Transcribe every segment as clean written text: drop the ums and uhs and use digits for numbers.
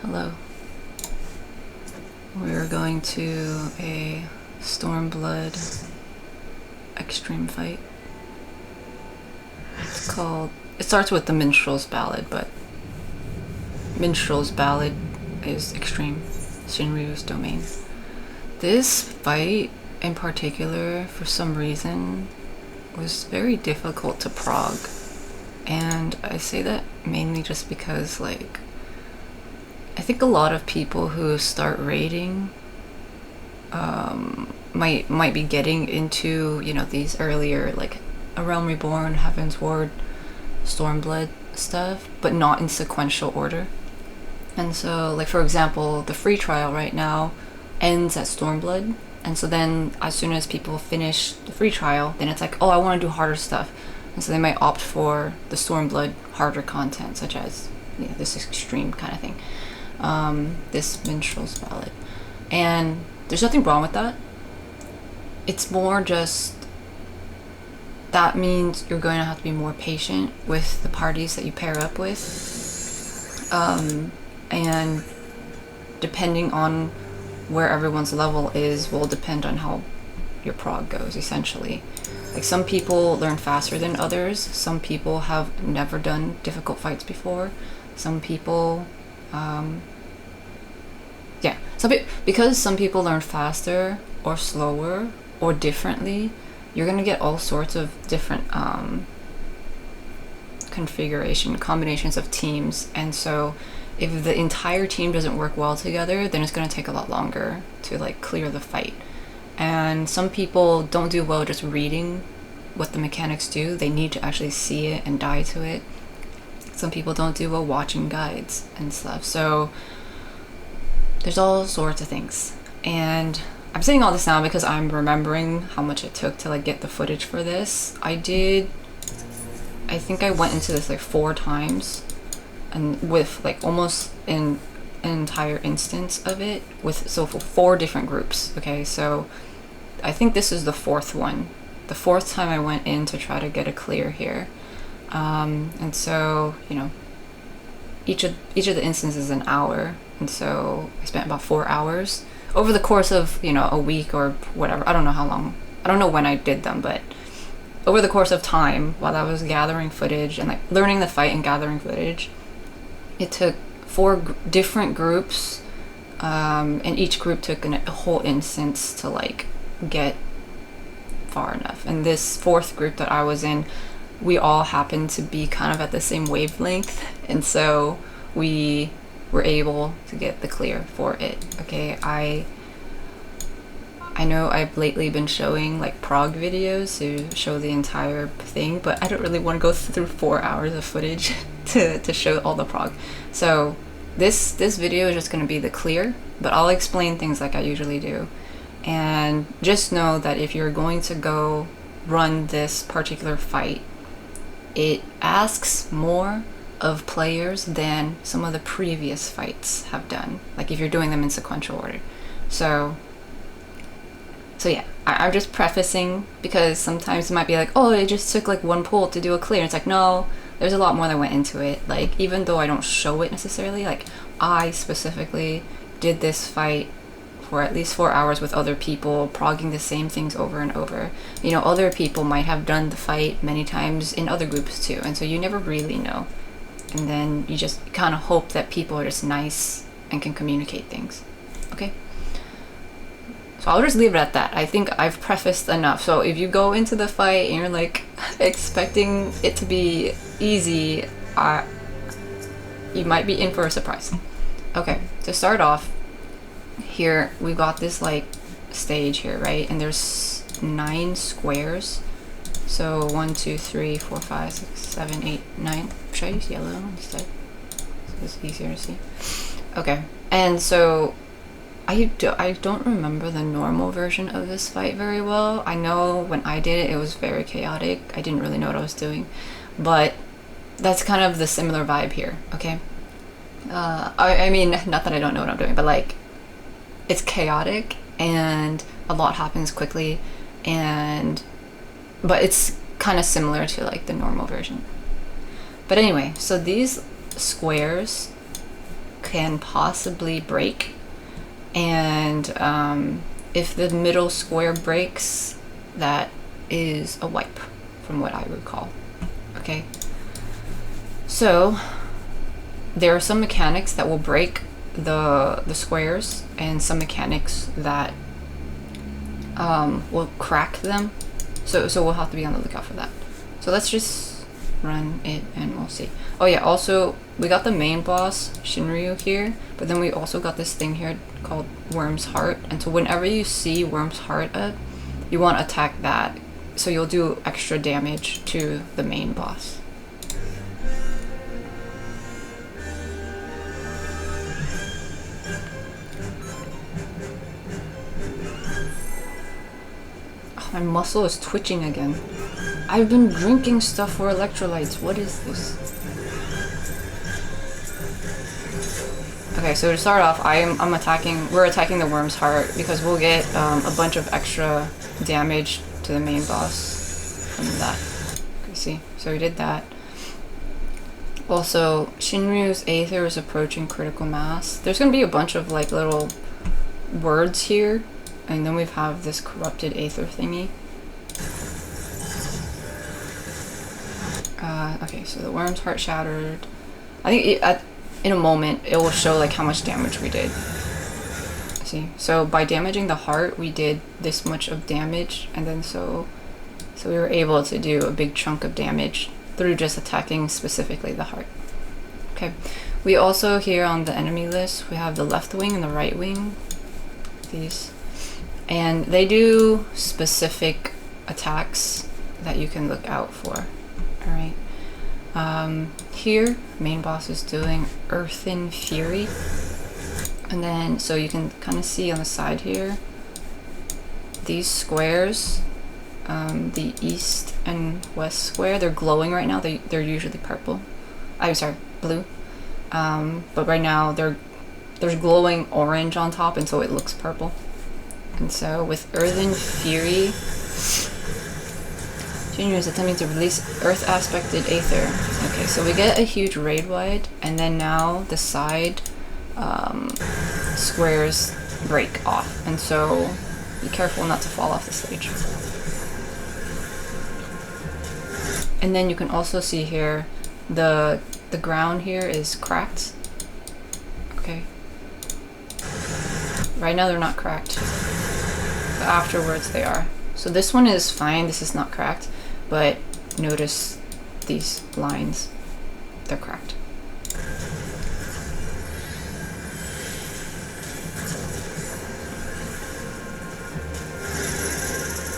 Hello. We're going to a Stormblood extreme fight. It's called... It starts with the Minstrel's Ballad, but Minstrel's Ballad is extreme. Shinryu's domain. This fight in particular, for some reason, was very difficult to prog. And I say that mainly just because, like, I think a lot of people who start raiding might be getting into, you know, these earlier, like, A Realm Reborn, Heaven's Ward, Stormblood stuff, but not in sequential order. And so, like, for example, the free trial right now ends at Stormblood, and so then as soon as people finish the free trial, then it's like, oh, I want to do harder stuff. And so they might opt for the Stormblood harder content, such as, you know, this extreme kind of thing. This Minstrel's Ballad. And there's nothing wrong with that. It's more just that means you're going to have to be more patient with the parties that you pair up with. And depending on where everyone's level is will depend on how your prog goes, essentially. Like, some people learn faster than others. Some people have never done difficult fights before. Some people, because some people learn faster or slower or differently, you're gonna get all sorts of different combinations of teams. And so if the entire team doesn't work well together, then it's gonna take a lot longer to, like, clear the fight. And some people don't do well just reading what the mechanics do. They need to actually see it and die to it. Some people don't do well watching guides and stuff. So there's all sorts of things. And I'm saying all this now because I'm remembering how much it took to, like, get the footage for this. I think I went into this like 4 times, and with, like, almost an entire instance of it with, so for 4 different groups. Okay, so I think this is the 4th one. The 4th time I went in to try to get a clear here. And so, you know, each of the instances is an hour, and so I spent about 4 hours over the course of, you know, a week or whatever. I don't know how long, I don't know when I did them, but over the course of time, while I was gathering footage and, like, learning the fight and gathering footage, it took 4 different groups, and each group took a whole instance to, like, get far enough. And this 4th group that I was in, we all happened to be kind of at the same wavelength, and so we were able to get the clear for it. Okay, I know I've lately been showing, like, prog videos to show the entire thing, but I don't really want to go through 4 hours of footage to show all the prog. So this video is just going to be the clear, but I'll explain things like I usually do. And just know that if you're going to go run this particular fight, it asks more of players than some of the previous fights have done, like if you're doing them in sequential order. So yeah, I'm just prefacing, because sometimes it might be like, oh, it just took like 1 pull to do a clear. It's like, no, there's a lot more that went into it. Like, even though I don't show it necessarily, like, I specifically did this fight for at least 4 hours with other people, progging the same things over and over. You know, other people might have done the fight many times in other groups too, and so you never really know. And then you just kind of hope that people are just nice and can communicate things. Okay? So I'll just leave it at that. I think I've prefaced enough. So if you go into the fight and you're, like, expecting it to be easy, you might be in for a surprise. Okay, to start off, here we've got this, like, stage here, right? And there's 9 squares. So 1, 2, 3, 4, 5, 6, 7, 8, 9. Should I use yellow instead? So it's easier to see. Okay, and so I don't remember the normal version of this fight very well. I know when I did it, it was very chaotic. I didn't really know what I was doing, but that's kind of the similar vibe here. Okay, I mean, not that I don't know what I'm doing, but, like, it's chaotic and a lot happens quickly, but it's kind of similar to, like, the normal version. But anyway, so these squares can possibly break. And if the middle square breaks, that is a wipe, from what I recall. Okay, so there are some mechanics that will break the squares, and some mechanics that will crack them. So we'll have to be on the lookout for that. So let's just run it and we'll see. Oh yeah, also we got the main boss Shinryu here, but then we also got this thing here called Worm's Heart, and so whenever you see Worm's Heart up, you want to attack that, so you'll do extra damage to the main boss. Oh, my muscle is twitching again. I've been drinking stuff for electrolytes. What is this? Okay, so to start off, we're attacking the Worm's Heart because we'll get a bunch of extra damage to the main boss from that. Okay, see, so we did that. Also, Shinryu's Aether is approaching critical mass. There's gonna be a bunch of like little words here, and then we have this corrupted Aether thingy. Okay, so the Worm's Heart shattered. I think in a moment it will show like how much damage we did. See, so by damaging the heart, we did this much of damage, and then so we were able to do a big chunk of damage through just attacking specifically the heart. Okay, we also here on the enemy list we have the left wing and the right wing. These, and they do specific attacks that you can look out for. All right. Here, main boss is doing Earthen Fury, and then so you can kind of see on the side here these squares, the east and west square, they're glowing right now. They're usually purple. I'm sorry, blue. But right now there's glowing orange on top, and so it looks purple. And so with Earthen Fury, Shinryu is attempting to release Earth Aspected Aether. Okay, so we get a huge raid wide, and then now the side squares break off, and so be careful not to fall off the stage. And then you can also see here the ground here is cracked. Okay. Right now they're not cracked, but afterwards they are. So this one is fine, this is not cracked, but notice these lines, they're cracked.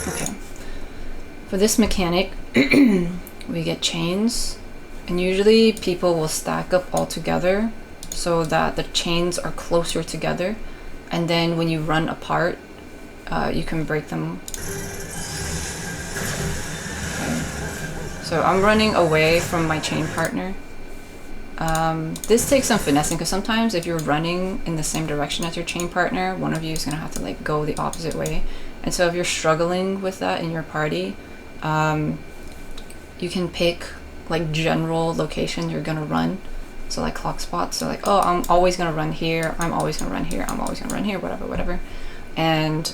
Okay, for this mechanic, we get chains, and usually people will stack up all together so that the chains are closer together, and then when you run apart, you can break them. So I'm running away from my chain partner. This takes some finessing, because sometimes if you're running in the same direction as your chain partner, one of you is going to have to like go the opposite way. And so if you're struggling with that in your party, you can pick like general location you're going to run. So like clock spots. So like, oh, I'm always going to run here, I'm always going to run here, I'm always going to run here, whatever. And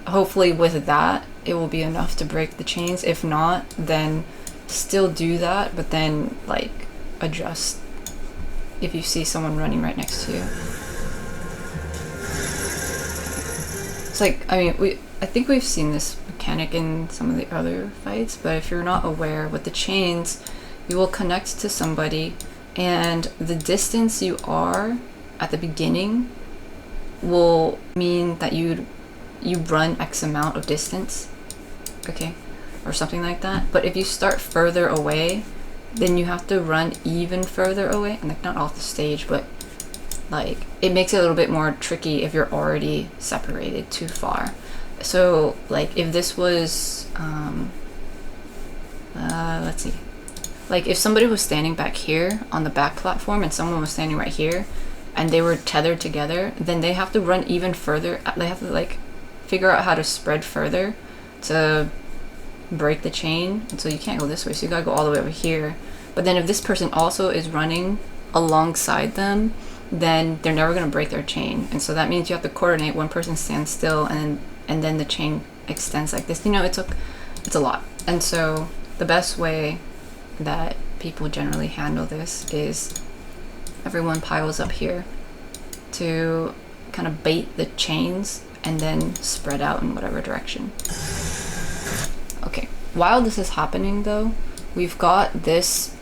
hopefully with that, it will be enough to break the chains. If not, then still do that, but then like adjust if you see someone running right next to you. It's like, I mean, I think we've seen this mechanic in some of the other fights, but if you're not aware, with the chains, you will connect to somebody, and the distance you are at the beginning will mean that you run X amount of distance, okay, or something like that. But if you start further away, then you have to run even further away, and like not off the stage, but like it makes it a little bit more tricky if you're already separated too far. So like if this was let's see, like if somebody was standing back here on the back platform and someone was standing right here and they were tethered together, then they have to run even further. They have to like figure out how to spread further to break the chain, and so you can't go this way, so you gotta go all the way over here. But then if this person also is running alongside them, then they're never going to break their chain. And so that means you have to coordinate. One person stands still, and then the chain extends like this. You know, it's a lot. And so the best way that people generally handle this is everyone piles up here to kind of bait the chains and then spread out in whatever direction. Okay, while this is happening though, we've got this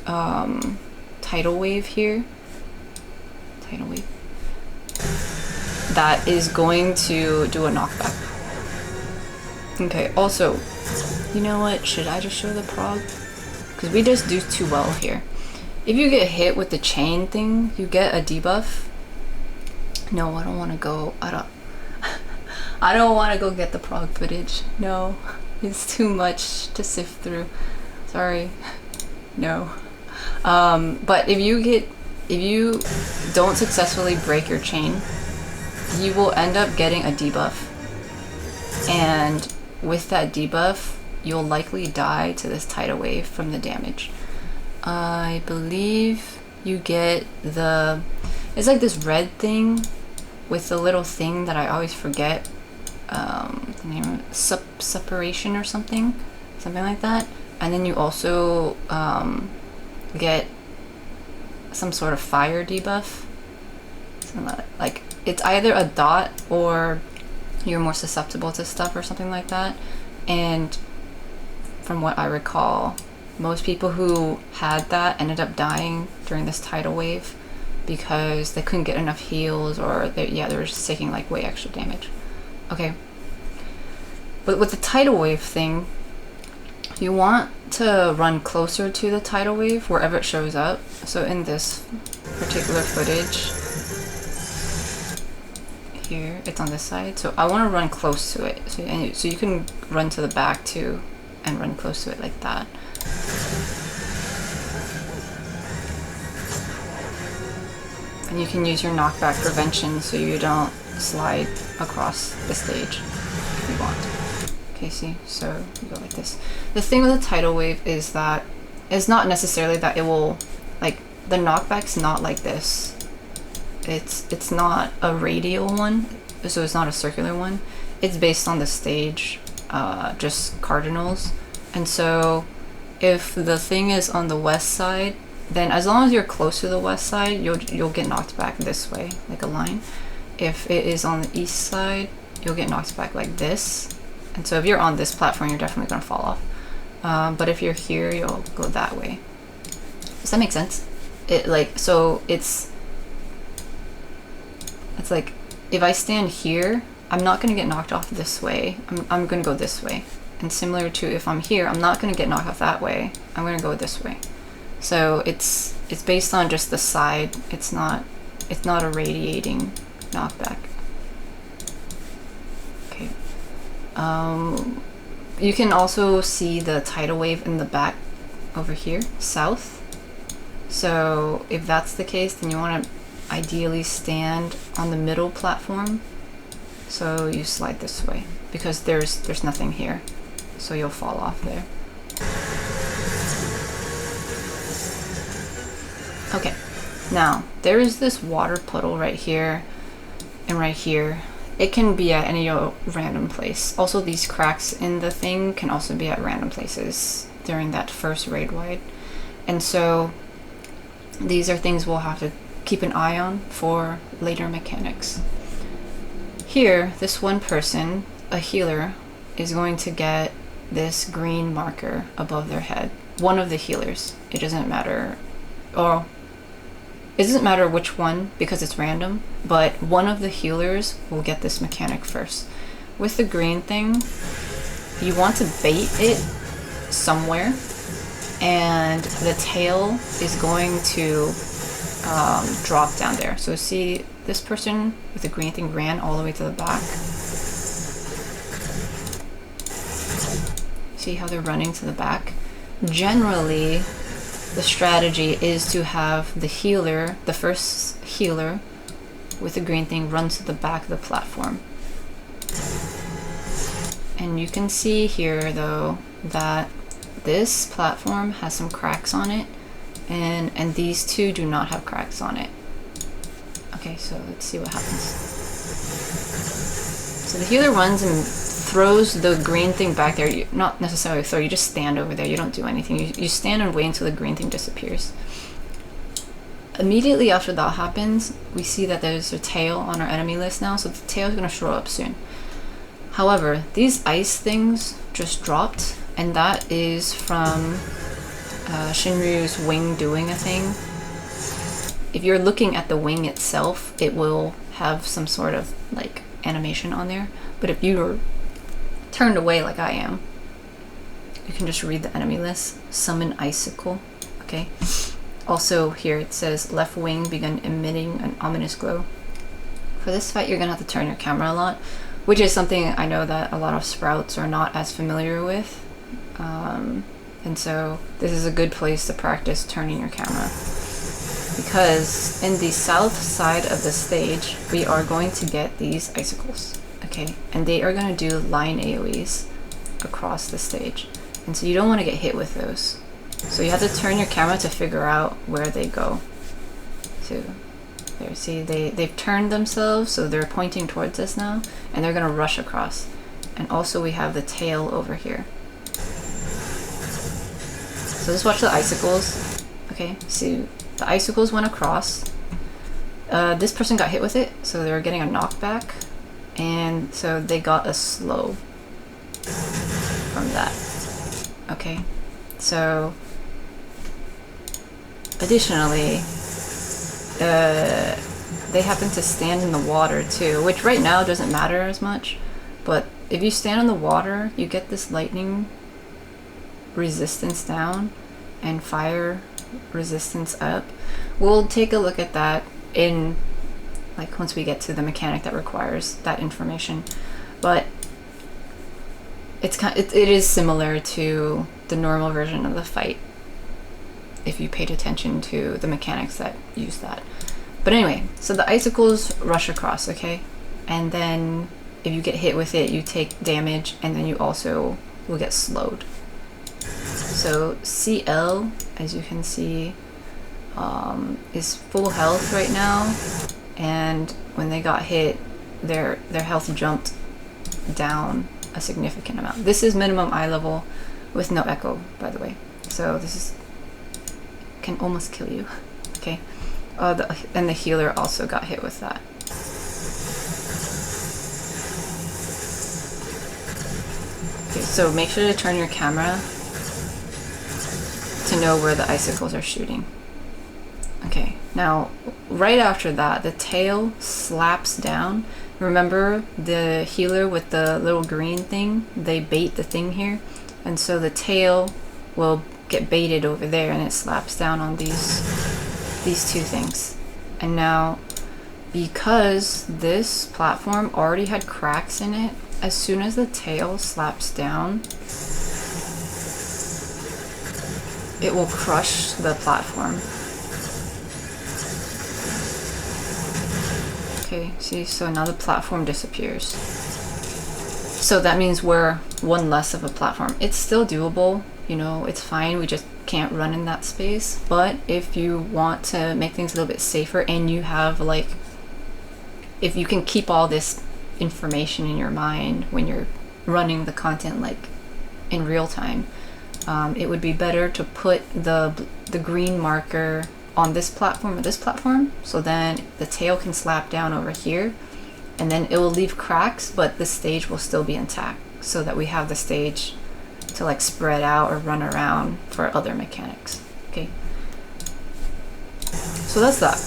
tidal wave here. Tidal wave. That is going to do a knockback. Okay, also, you know what? Should I just show the prog? Because we just do too well here. If you get hit with the chain thing, you get a debuff. No, I don't want to go. I don't want to go get the prog footage. No, it's too much to sift through. Sorry. No. But if you don't successfully break your chain, you will end up getting a debuff. And with that debuff, you'll likely die to this tidal wave from the damage. I believe you get it's like this red thing with the little thing that I always forget the name of it, separation or something like that. And then you also get some sort of fire debuff. Like it's either a dot or you're more susceptible to stuff or something like that. And from what I recall, most people who had that ended up dying during this tidal wave because they couldn't get enough heals, or they were just taking like way extra damage. Okay, but with the tidal wave thing, you want to run closer to the tidal wave wherever it shows up. So in this particular footage here, it's on this side, so I want to run close to it, so you can run to the back too and run close to it like that. And you can use your knockback prevention so you don't slide across the stage if you want. Okay, see, so you go like this. The thing with the tidal wave is that it's not necessarily that it will, like, the knockback's not like this. It's not a radial one, so it's not a circular one. It's based on the stage, just cardinals. And so if the thing is on the west side, then as long as you're close to the west side, you'll get knocked back this way, like a line. If it is on the east side, you'll get knocked back like this. And so if you're on this platform, you're definitely gonna fall off. But if you're here, you'll go that way. Does that make sense? It's like, if I stand here, I'm not gonna get knocked off this way. I'm gonna go this way. And similar to if I'm here, I'm not gonna get knocked off that way. I'm gonna go this way. So it's based on just the side. It's not a radiating knockback. Okay. You can also see the tidal wave in the back over here, south. So if that's the case, then you want to ideally stand on the middle platform. So you slide this way because there's nothing here. So you'll fall off there. Okay, now there is this water puddle right here and right here. It can be at any random place. Also, these cracks in the thing can also be at random places during that first raid wide. And so these are things we'll have to keep an eye on for later mechanics. Here, this one person, a healer, is going to get this green marker above their head. One of the healers. It doesn't matter, or it doesn't matter which one because it's random, but one of the healers will get this mechanic first. With the green thing, you want to bait it somewhere, and the tail is going to drop down there. So see, this person with the green thing ran all the way to the back. See how they're running to the back? Generally, the strategy is to have the healer, the first healer with the green thing, run to the back of the platform. And you can see here though that this platform has some cracks on it, and these two do not have cracks on it. Okay, so let's see what happens. So the healer runs and throws the green thing back there. You, not necessarily throw, you just stand over there. You don't do anything. You stand and wait until the green thing disappears. Immediately after that happens, we see that there's a tail on our enemy list now, so the tail is going to show up soon. However, these ice things just dropped, and that is from Shinryu's wing doing a thing. If you're looking at the wing itself, it will have some sort of like animation on there, but if you're turned away like I am, you can just read the enemy list. Summon icicle. Okay. Also here it says left wing begun emitting an ominous glow. For this fight you're gonna have to turn your camera a lot, which is something I know that a lot of sprouts are not as familiar with. And so this is a good place to practice turning your camera. Because in the south side of the stage, we are going to get these icicles, okay? And they are gonna do line AoEs across the stage. And so you don't wanna get hit with those. So you have to turn your camera to figure out where they go. So there, see, they've turned themselves, so they're pointing towards us now, and they're gonna rush across. And also we have the tail over here. So let's watch the icicles. Okay, see, the icicles went across. This person got hit with it, so they were getting a knockback, and so they got a slow from that. Okay, so additionally, they happen to stand in the water too, which right now doesn't matter as much, but if you stand in the water, you get this lightning resistance down and fire resistance up. We'll take a look at that in like once we get to the mechanic that requires that information, but it's it is similar to the normal version of the fight if you paid attention to the mechanics that use that. But anyway, so the icicles rush across, okay, and then if you get hit with it you take damage, and then you also will get slowed. So CL, as you can see, is full health right now, and when they got hit, their health jumped down a significant amount. This is minimum eye level with no echo, by the way. So this is can almost kill you. Okay, and the healer also got hit with that. Okay, so make sure to turn your camera to know where the icicles are shooting. Okay, now right after that, the tail slaps down. Remember the healer with the little green thing? They bait the thing here, and so the tail will get baited over there, and it slaps down on these two things. And now, because this platform already had cracks in it, as soon as the tail slaps down, it will crush the platform. Okay, see, so now the platform disappears. So that means we're one less of a platform. It's still doable, you know, it's fine, we just can't run in that space. But if you want to make things a little bit safer, and you have like, if you can keep all this information in your mind when you're running the content like in real time, it would be better to put the green marker on this platform or this platform, so then the tail can slap down over here, and then it will leave cracks, but the stage will still be intact, so that we have the stage to like spread out or run around for other mechanics. Okay, so that's that.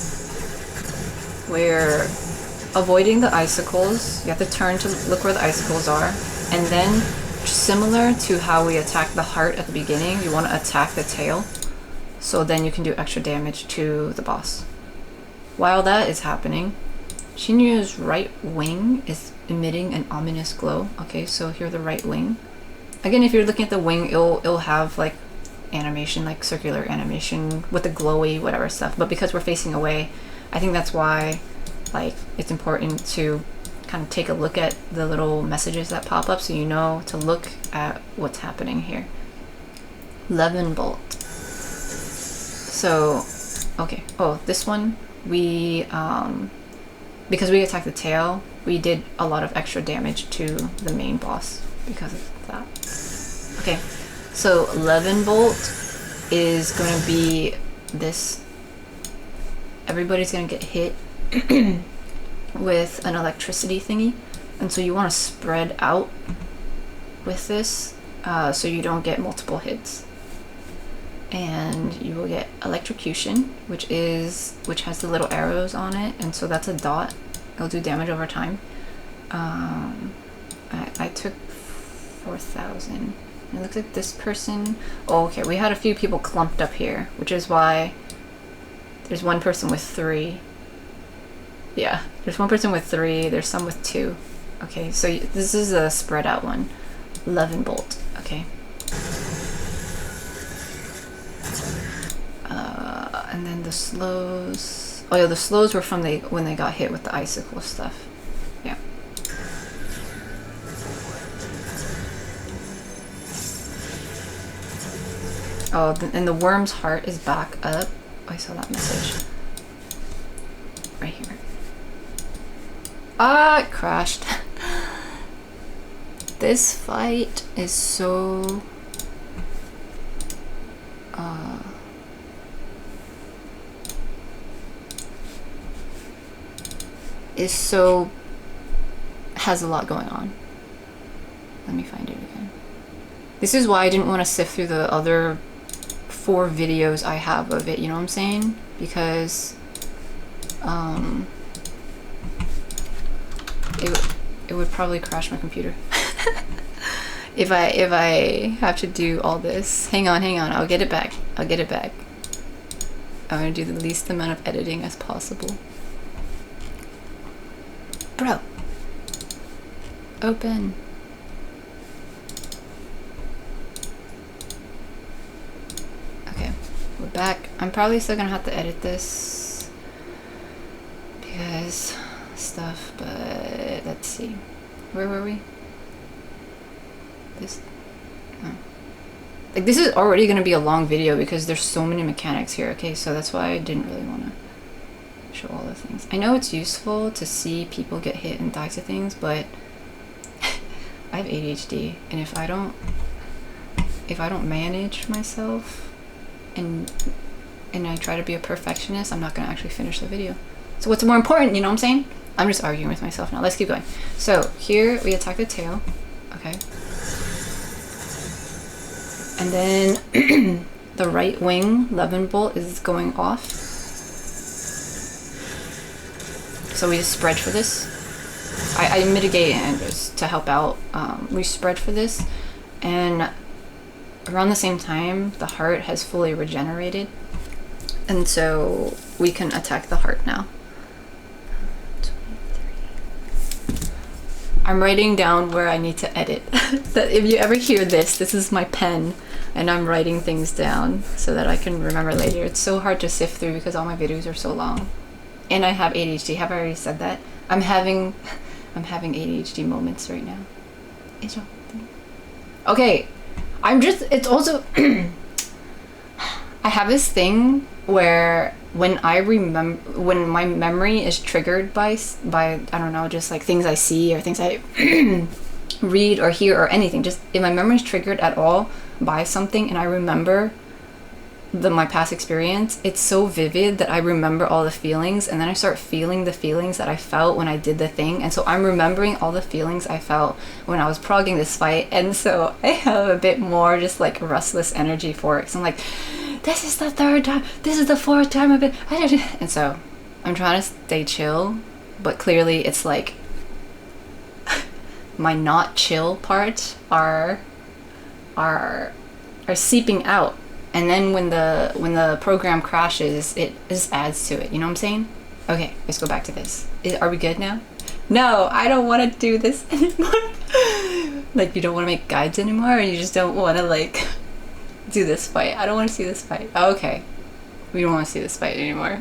We're avoiding the icicles. You have to turn to look where the icicles are, and then similar to how we attack the heart at the beginning, you want to attack the tail, so then you can do extra damage to the boss. While that is happening, Shinryu's right wing is emitting an ominous glow. Okay, so here the right wing. Again, if you're looking at the wing, it'll have like animation, like circular animation with the glowy whatever stuff, but because we're facing away, I think that's why like it's important to kind of take a look at the little messages that pop up, so you know to look at what's happening here. 11 bolt. So okay, oh, this one we because we attacked the tail, we did a lot of extra damage to the main boss because of that. Okay, so 11 Bolt is going to be this. Everybody's going to get hit with an electricity thingy, and so you want to spread out with this so you don't get multiple hits. And you will get electrocution, which has the little arrows on it, and so that's a dot. It'll do damage over time. I took 4,000. It looks like this person. Oh, okay. We had a few people clumped up here, which is why there's one person with 3. Yeah, there's one person with 3. There's some with 2. Okay, so this is a spread out one. 11 Bolt. Okay. And then the slows. Oh yeah, the slows were from when they got hit with the icicle stuff. Yeah. Oh, and the worm's heart is back up. Oh, I saw that message. Right here. Ah, it crashed. This fight is so... has a lot going on. Let me find it again. This is why I didn't want to sift through the other 4 videos I have of it, you know what I'm saying? Because it would probably crash my computer. if I have to do all this. Hang on, I'll get it back. I'm gonna do the least amount of editing as possible. Bro. Open. Okay, we're back. I'm probably still gonna have to edit this because stuff, but let's see. Where were we? This. Oh. Like, this is already gonna be a long video because there's so many mechanics here. Okay, so that's why I didn't really want to show all the things. I know it's useful to see people get hit and die to things, but I have ADHD, and if I don't manage myself and I try to be a perfectionist, I'm not gonna actually finish the video. So what's more important, you know what I'm saying? I'm just arguing with myself now. Let's keep going. So here we attack the tail. Okay. And then the right wing 11 Bolt is going off. So we just spread for this. I mitigate and just to help out. We spread for this, and around the same time, the heart has fully regenerated, and so we can attack the heart now. 23. I'm writing down where I need to edit. That if you ever hear this is my pen, and I'm writing things down so that I can remember later. It's so hard to sift through because all my videos are so long. And I have ADHD. Have I already said that? I'm having ADHD moments right now. Okay, it's also I have this thing where when my memory is triggered by I don't know, just like things I see or things I read or hear or anything, just if my memory is triggered at all by something and I remember my past experience, it's so vivid that I remember all the feelings, and then I start feeling the feelings that I felt when I did the thing, and so I'm remembering all the feelings I felt when I was progging this fight, and so I have a bit more just like restless energy for it. So I'm like, this is the 3rd time, this is the 4th time I've been, and so I'm trying to stay chill, but clearly it's like my not chill parts are seeping out. And then when the program crashes, it just adds to it. You know what I'm saying? Okay, let's go back to this. Are we good now? No, I don't want to do this anymore. Like, you don't want to make guides anymore, or you just don't want to like do this fight? I don't want to see this fight. Okay, we don't want to see this fight anymore.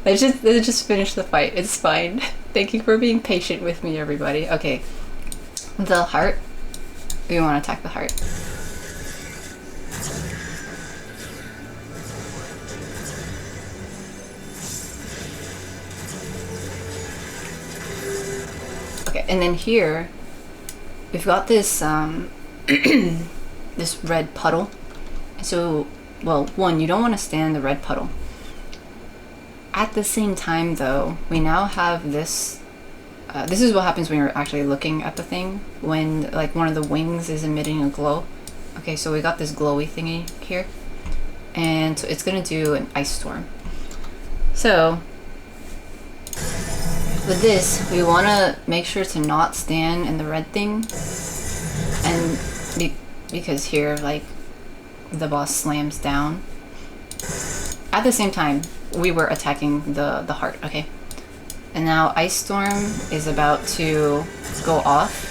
Let's just finish the fight. It's fine. Thank you for being patient with me, everybody. Okay, the heart. We want to attack the heart. Okay, and then here we've got this this red puddle. So, well, one, you don't want to stand in the red puddle. At the same time, though, we now have this. This is what happens when you're actually looking at the thing, when like one of the wings is emitting a glow. Okay, so we got this glowy thingy here, and so it's gonna do an ice storm. So with this, we want to make sure to not stand in the red thing, and because here, like, the boss slams down. At the same time, we were attacking the heart, okay? And now Ice Storm is about to go off,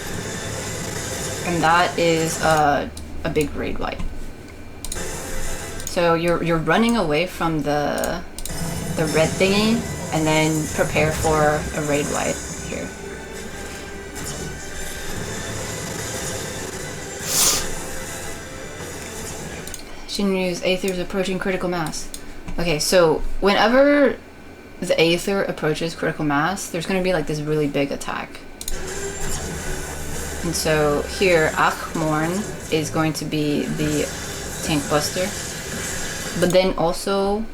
and that is a big raid wipe. So you're running away from the red thingy, and then prepare for a raid wipe here. Shinryu's Aether is approaching critical mass. Okay, so whenever the Aether approaches critical mass, there's going to be like this really big attack. And so here, Akmorn is going to be the tank buster. But then also,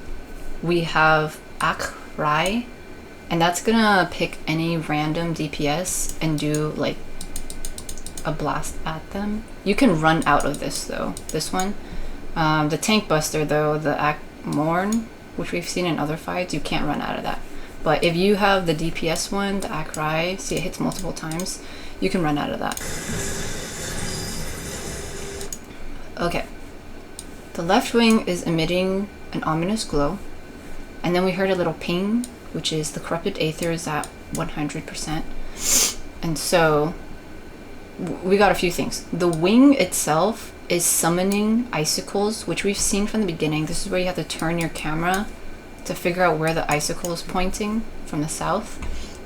we have Akrai, and that's going to pick any random DPS and do like a blast at them. You can run out of this though, this one. The tank buster though, the Akmorn, which we've seen in other fights, you can't run out of that. But if you have the DPS one, the Akrai, see it hits multiple times, you can run out of that. Okay. The left wing is emitting an ominous glow. And then we heard a little ping, which is the corrupted Aether is at 100%. And so we got a few things. The wing itself is summoning icicles, which we've seen from the beginning. This is where you have to turn your camera to figure out where the icicle is pointing from the south.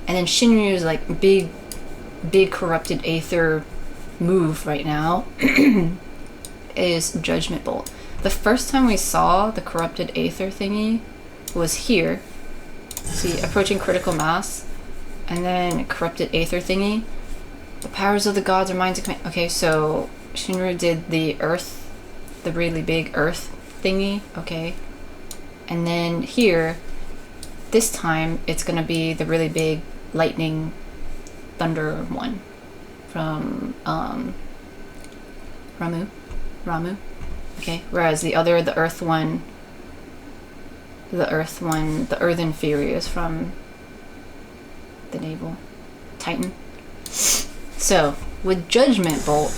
And then Shinryu's like big corrupted Aether move right now is Judgment Bolt. The first time we saw the corrupted Aether thingy was here. See, approaching critical mass, and then corrupted Aether thingy. The powers of the gods are mine to command. Okay, so Shinryu did the earth, the really big earth thingy, okay. And then here, this time, it's gonna be the really big lightning thunder one from Ramu, okay. Whereas the other, the earthen fury is from the naval titan. So with Judgment Bolt,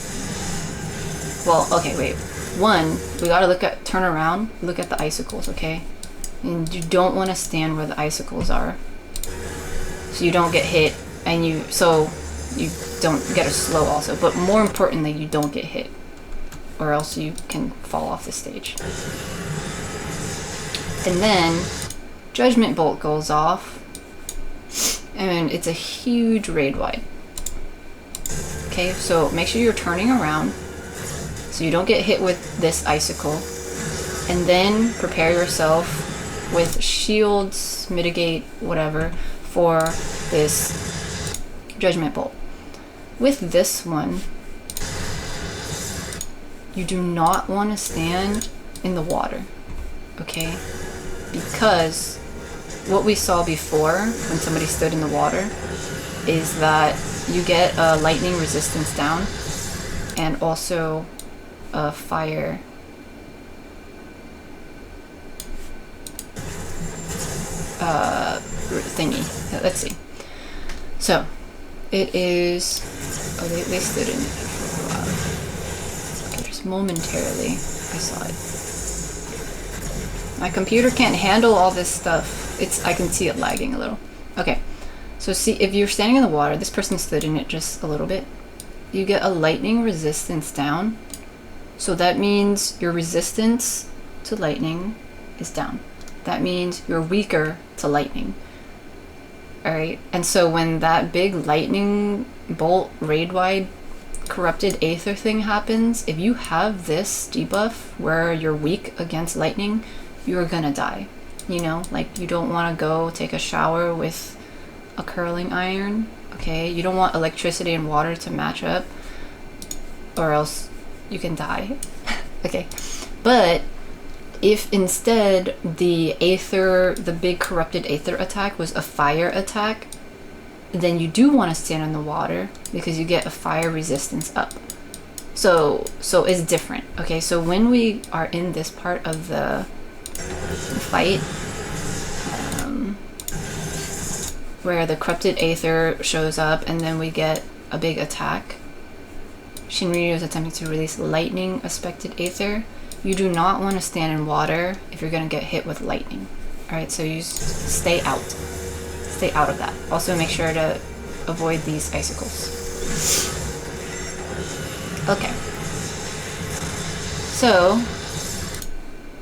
well, okay, wait. One, we gotta turn around, look at the icicles, okay? And you don't want to stand where the icicles are, so you don't get hit, and so you don't get a slow also. But more importantly, you don't get hit, or else you can fall off the stage. And then Judgment Bolt goes off, and it's a huge raid wipe. Okay, so make sure you're turning around so you don't get hit with this icicle, and then prepare yourself with shields, mitigate, whatever, for this Judgment Bolt. With this one, you do not want to stand in the water, okay? Because what we saw before when somebody stood in the water is that you get a lightning resistance down, and also a fire thingy. Let's see. So it is. Oh, they stood in it for a while. Okay, just momentarily I saw it. My computer can't handle all this stuff. I can see it lagging a little. Okay. So see, if you're standing in the water, this person stood in it just a little bit, you get a lightning resistance down. So that means your resistance to lightning is down. That means you're weaker to lightning. Alright, and so when that big lightning bolt raid-wide corrupted Aether thing happens, if you have this debuff where you're weak against lightning, you're gonna die. You know, like you don't want to go take a shower with a curling iron, okay? You don't want electricity and water to match up, or else you can die. Okay, but if instead the Aether, the big corrupted Aether attack was a fire attack, then you do want to stand in the water because you get a fire resistance up. So it's different, okay? So when we are in this part of the fight, where the corrupted Aether shows up and then we get a big attack, Shinryu is attempting to release lightning aspected Aether. You do not want to stand in water if you're going to get hit with lightning. Alright, so you stay out. Stay out of that. Also make sure to avoid these icicles. Okay. So,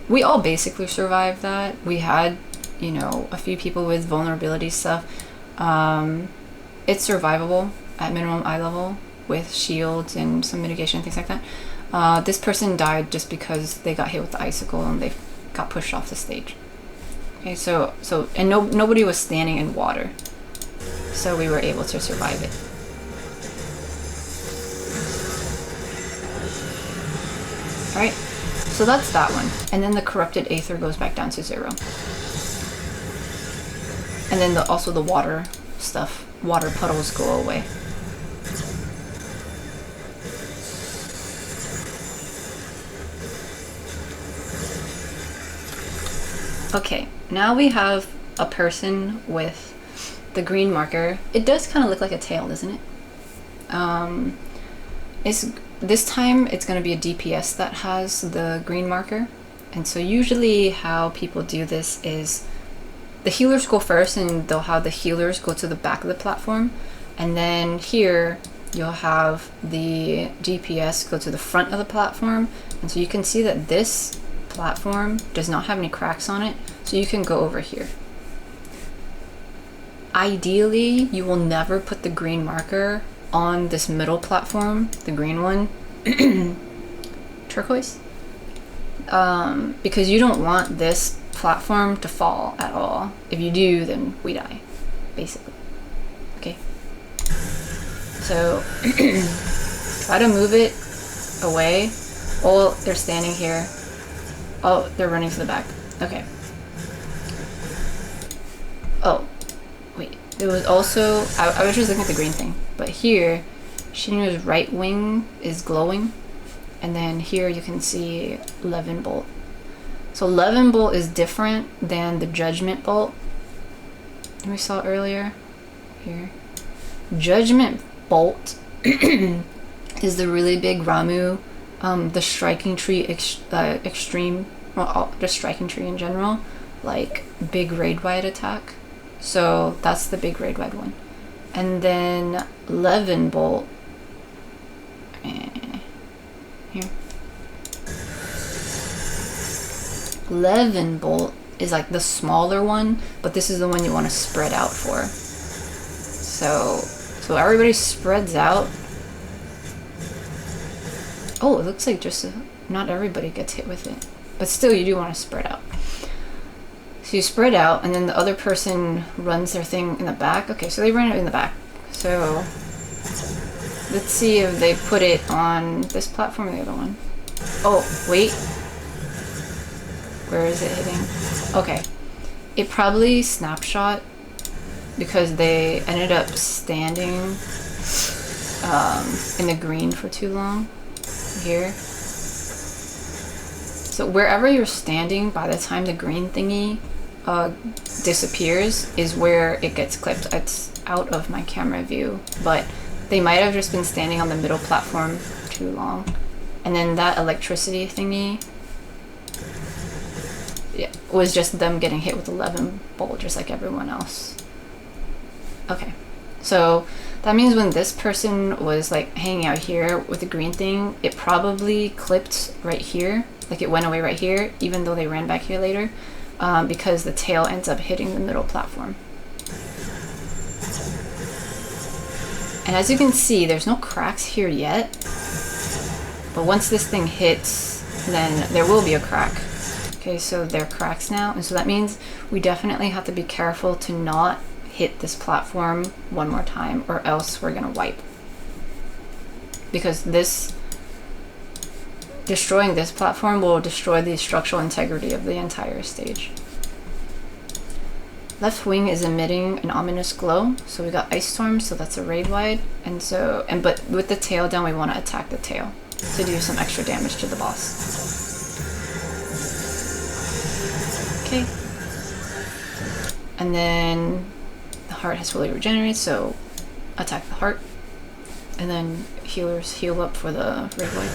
we all basically survived that. We had, you know, a few people with vulnerability stuff. It's survivable at minimum eye level with shields and some mitigation and things like that. This person died just because they got hit with the icicle and they got pushed off the stage. Okay, so and nobody was standing in water, so we were able to survive it. All right, so that's that one, and then the corrupted Aether goes back down to 0, and then also the water stuff, water puddles go away. Okay, now we have a person with the green marker. It does kind of look like a tail, doesn't it? This time it's going to be a DPS that has the green marker. And so usually how people do this is the healers go first and they'll have the healers go to the back of the platform. And then here you'll have the DPS go to the front of the platform. And so you can see that this platform does not have any cracks on it, so you can go over here. Ideally, you will never put the green marker on this middle platform, the green one, turquoise, because you don't want this platform to fall at all. If you do, then we die, basically. Okay, so try to move it away. Oh, they're standing here. Oh, they're running to the back. Okay. Oh, wait. There was also... I was just looking at the green thing. But here, Shinryu's right wing is glowing. And then here you can see Levin Bolt. So Levin Bolt is different than the Judgment Bolt we saw earlier. Here. Judgment Bolt is the really big Ramu, the striking tree extreme, well, just striking tree in general, like big raid wide attack. So that's the big raid wide one. And then Levin Bolt, here. Levin Bolt is like the smaller one, but this is the one you want to spread out for. So everybody spreads out. Oh, it looks like just not everybody gets hit with it, but still you do want to spread out. So you spread out, and then the other person runs their thing in the back. Okay, so they ran it in the back. So let's see if they put it on this platform or the other one. Oh, wait. Where is it hitting? Okay. It probably snapshot because they ended up standing in the green for too long. Here. So wherever you're standing, by the time the green thingy disappears is where it gets clipped. It's out of my camera view, but they might have just been standing on the middle platform too long. And then that electricity thingy, yeah, was just them getting hit with 11 bolt just like everyone else. Okay, so that means when this person was like hanging out here with the green thing, it probably clipped right here, like it went away right here, even though they ran back here later, because the tail ends up hitting the middle platform. And as you can see, there's no cracks here yet, but once this thing hits, then there will be a crack. Okay, so there are cracks now, and so that means we definitely have to be careful to not hit hit this platform one more time, or else we're gonna wipe. Because destroying this platform will destroy the structural integrity of the entire stage. Left wing is emitting an ominous glow, so we got Ice Storm, so that's a raid wide, but with the tail down, we want to attack the tail to do some extra damage to the boss. Okay. And then the heart has fully regenerated, so attack the heart. And then healers heal up for the red white.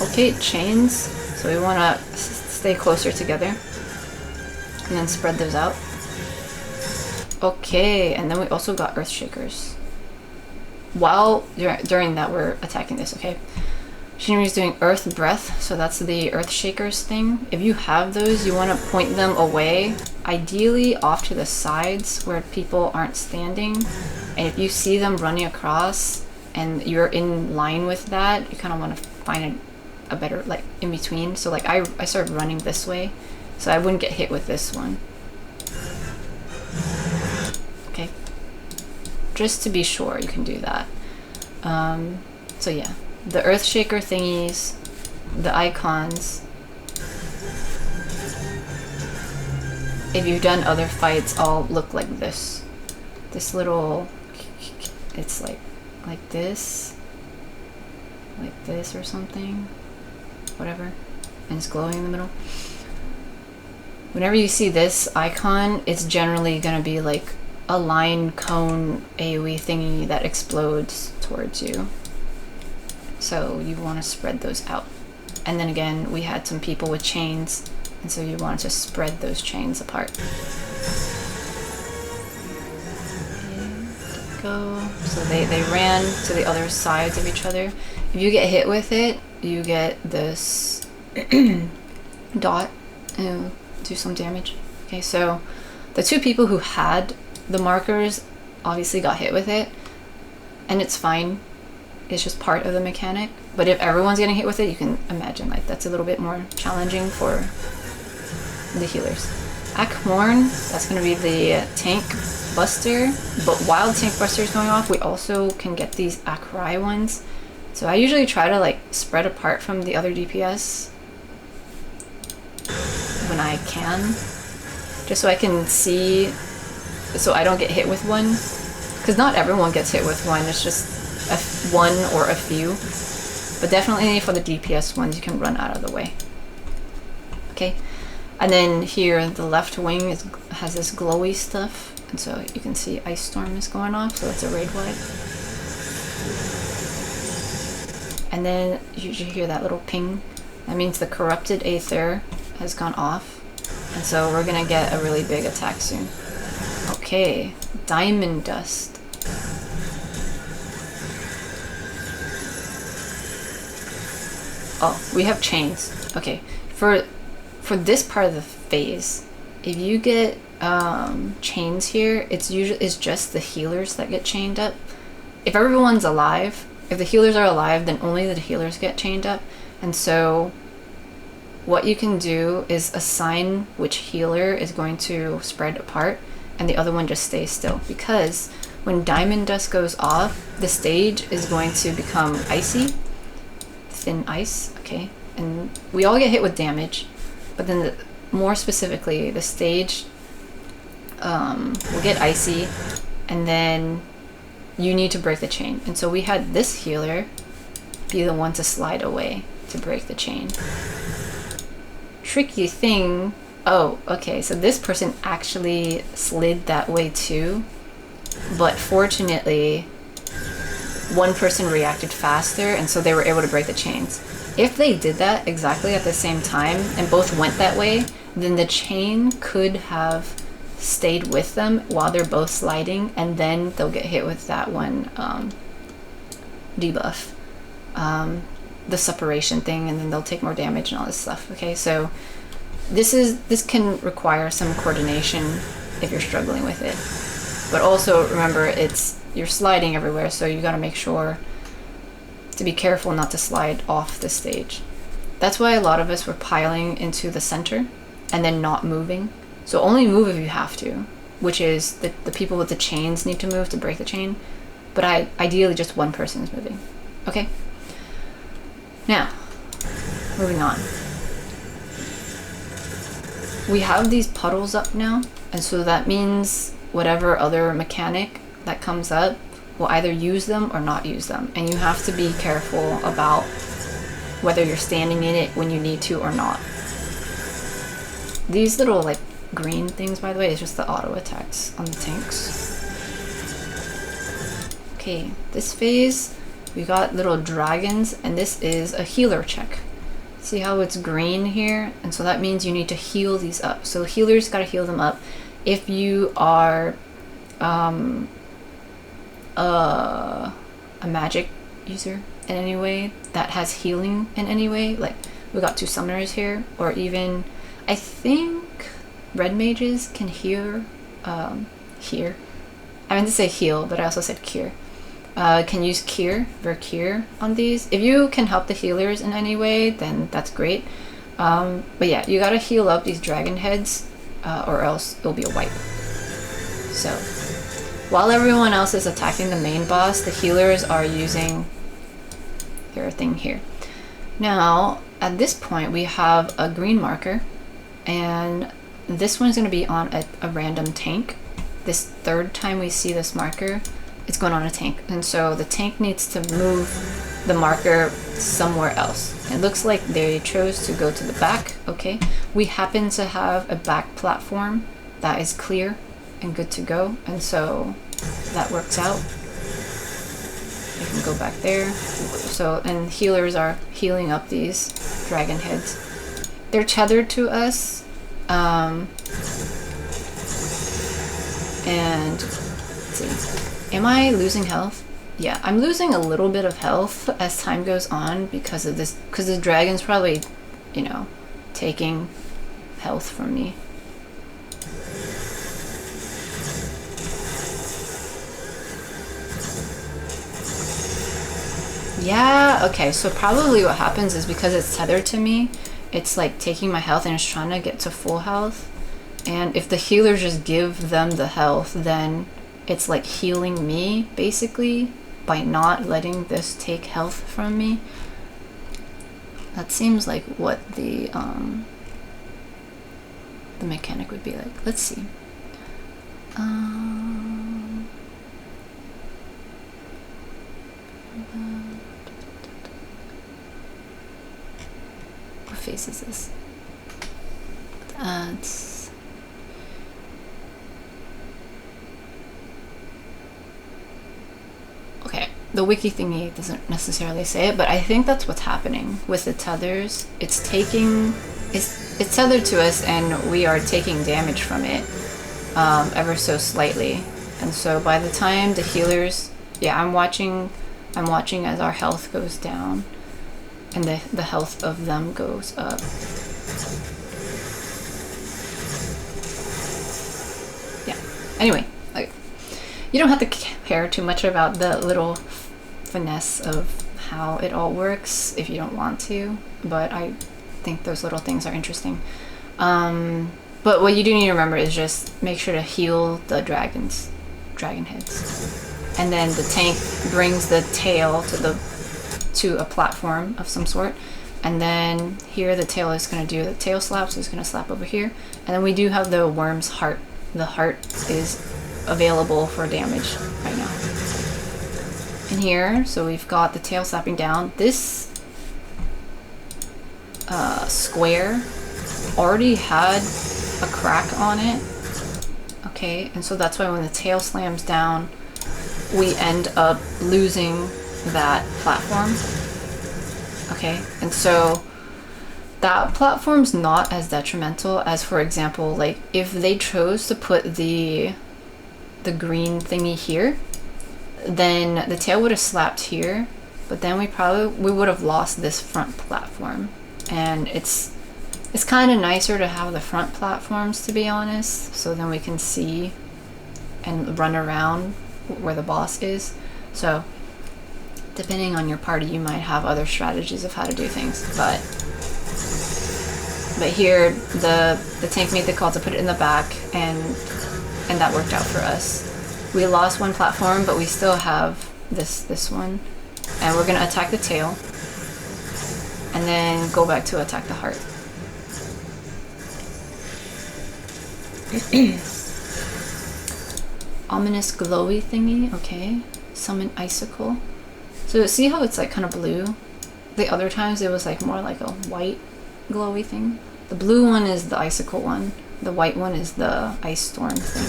Okay, chains. So we want to stay closer together. And then spread those out. Okay, and then we also got earth shakers. While during that, we're attacking this, okay? Shinryu's doing Earth Breath, so that's the Earth Shakers thing. If you have those, you want to point them away, ideally off to the sides where people aren't standing. And if you see them running across and you're in line with that, you kind of want to find a better, like, in between. So, like, I started running this way, so I wouldn't get hit with this one. Okay. Just to be sure, you can do that. So, yeah. The Earth Shaker thingies, the icons. If you've done other fights, all look like this. This little, it's like this or something, whatever, and it's glowing in the middle. Whenever you see this icon, it's generally gonna be like a line cone AoE thingy that explodes towards you. So you want to spread those out. And then again, we had some people with chains, and so you want to spread those chains apart. Okay, go. So they ran to the other sides of each other. If you get hit with it, you get this dot and do some damage. Okay, so the two people who had the markers obviously got hit with it, and it's fine. It's just part of the mechanic. But if everyone's getting hit with it, you can imagine like that's a little bit more challenging for the healers. Akmorn, that's going to be the tank buster. But while tank buster is going off, we also can get these Akrai ones. So I usually try to like spread apart from the other DPS when I can, just so I can see, so I don't get hit with one. Because not everyone gets hit with one, it's just one or a few. But definitely for the DPS ones, you can run out of the way. Okay, and then here the left wing has this glowy stuff, and so you can see Ice Storm is going off, so that's a raid wide. And then you should hear that little ping. That means the corrupted Aether has gone off, and so we're gonna get a really big attack soon. Okay, Diamond Dust. Oh, we have chains. Okay, for this part of the phase, if you get chains here, it's just the healers that get chained up. If everyone's alive, if the healers are alive, then only the healers get chained up. And so what you can do is assign which healer is going to spread apart, and the other one just stays still. Because when Diamond Dust goes off, the stage is going to become icy. Thin ice, okay, and we all get hit with damage, but then more specifically, the stage will get icy, and then you need to break the chain. And so we had this healer be the one to slide away to break the chain. Tricky thing, oh, okay, so this person actually slid that way too, but fortunately, one person reacted faster, and so they were able to break the chains. If they did that exactly at the same time and both went that way, then the chain could have stayed with them while they're both sliding, and then they'll get hit with that one debuff, the separation thing, and then they'll take more damage and all this stuff. Okay, so this can require some coordination if you're struggling with it. But also remember, you're sliding everywhere, so you gotta make sure to be careful not to slide off the stage. That's why a lot of us were piling into the center and then not moving, So only move if you have to, which is the people with the chains need to move to break the chain. But ideally just one person is moving. Okay? Now, moving on. We have these puddles up now, and so that means whatever other mechanic that comes up will either use them or not use them. And you have to be careful about whether you're standing in it when you need to or not. These little like green things, by the way, is just the auto attacks on the tanks. Okay, this phase we got little dragons, and this is a healer check. See how it's green here? And so that means you need to heal these up. So the healers gotta heal them up. If you are a magic user in any way that has healing in any way, like we got 2 summoners here, or even I think red mages can hear. I meant to say heal, but I also said cure. Can use cure on these. If you can help the healers in any way, then that's great. But yeah, you gotta heal up these dragon heads, or else it'll be a wipe. So while everyone else is attacking the main boss, the healers are using their thing here. Now, at this point, we have a green marker, and this one's going to be on a random tank. This 3rd time we see this marker, it's going on a tank. And so the tank needs to move the marker somewhere else. It looks like they chose to go to the back. Okay, we happen to have a back platform that is clear and good to go, and so that works out. You can go back there. So, and healers are healing up these dragon heads. They're tethered to us, and let's see. Am I losing health? Yeah, I'm losing a little bit of health as time goes on because of this, because the dragon's probably, you know, taking health from me. Yeah, okay, so probably what happens is because it's tethered to me, it's like taking my health and it's trying to get to full health. And if the healers just give them the health, then it's like healing me, basically, by not letting this take health from me. That seems like what the mechanic would be like. Let's see. What face is this? That's okay. The wiki thingy doesn't necessarily say it, but I think that's what's happening with the tethers. It's tethered to us, and we are taking damage from it ever so slightly. And so by the time the healers, yeah, I'm watching as our health goes down and the health of them goes up. Yeah. Anyway, like, you don't have to care too much about the little finesse of how it all works if you don't want to, but I think those little things are interesting. But what you do need to remember is just make sure to heal the dragon heads. And then the tank brings the tail to a platform of some sort. And then here the tail is going to do the tail slap, so it's going to slap over here. And then we do have the worm's heart. The heart is available for damage right now. And here, so we've got the tail slapping down. This square already had a crack on it. Okay, and so that's why when the tail slams down, we end up losing that platform. Okay, and so that platform's not as detrimental as, for example, like if they chose to put the green thingy here, then the tail would have slapped here, but then we would have lost this front platform. And it's kind of nicer to have the front platforms, to be honest, so then we can see and run around where the boss is. So depending on your party, you might have other strategies of how to do things, but But here, the tank made the call to put it in the back, and that worked out for us. We lost one platform, but we still have this one. And we're gonna attack the tail, and then go back to attack the heart. Ominous glowy thingy, okay. Summon icicle. So see how it's like kind of blue? The other times it was like more like a white glowy thing. The blue one is the icicle one. The white one is the ice storm thing.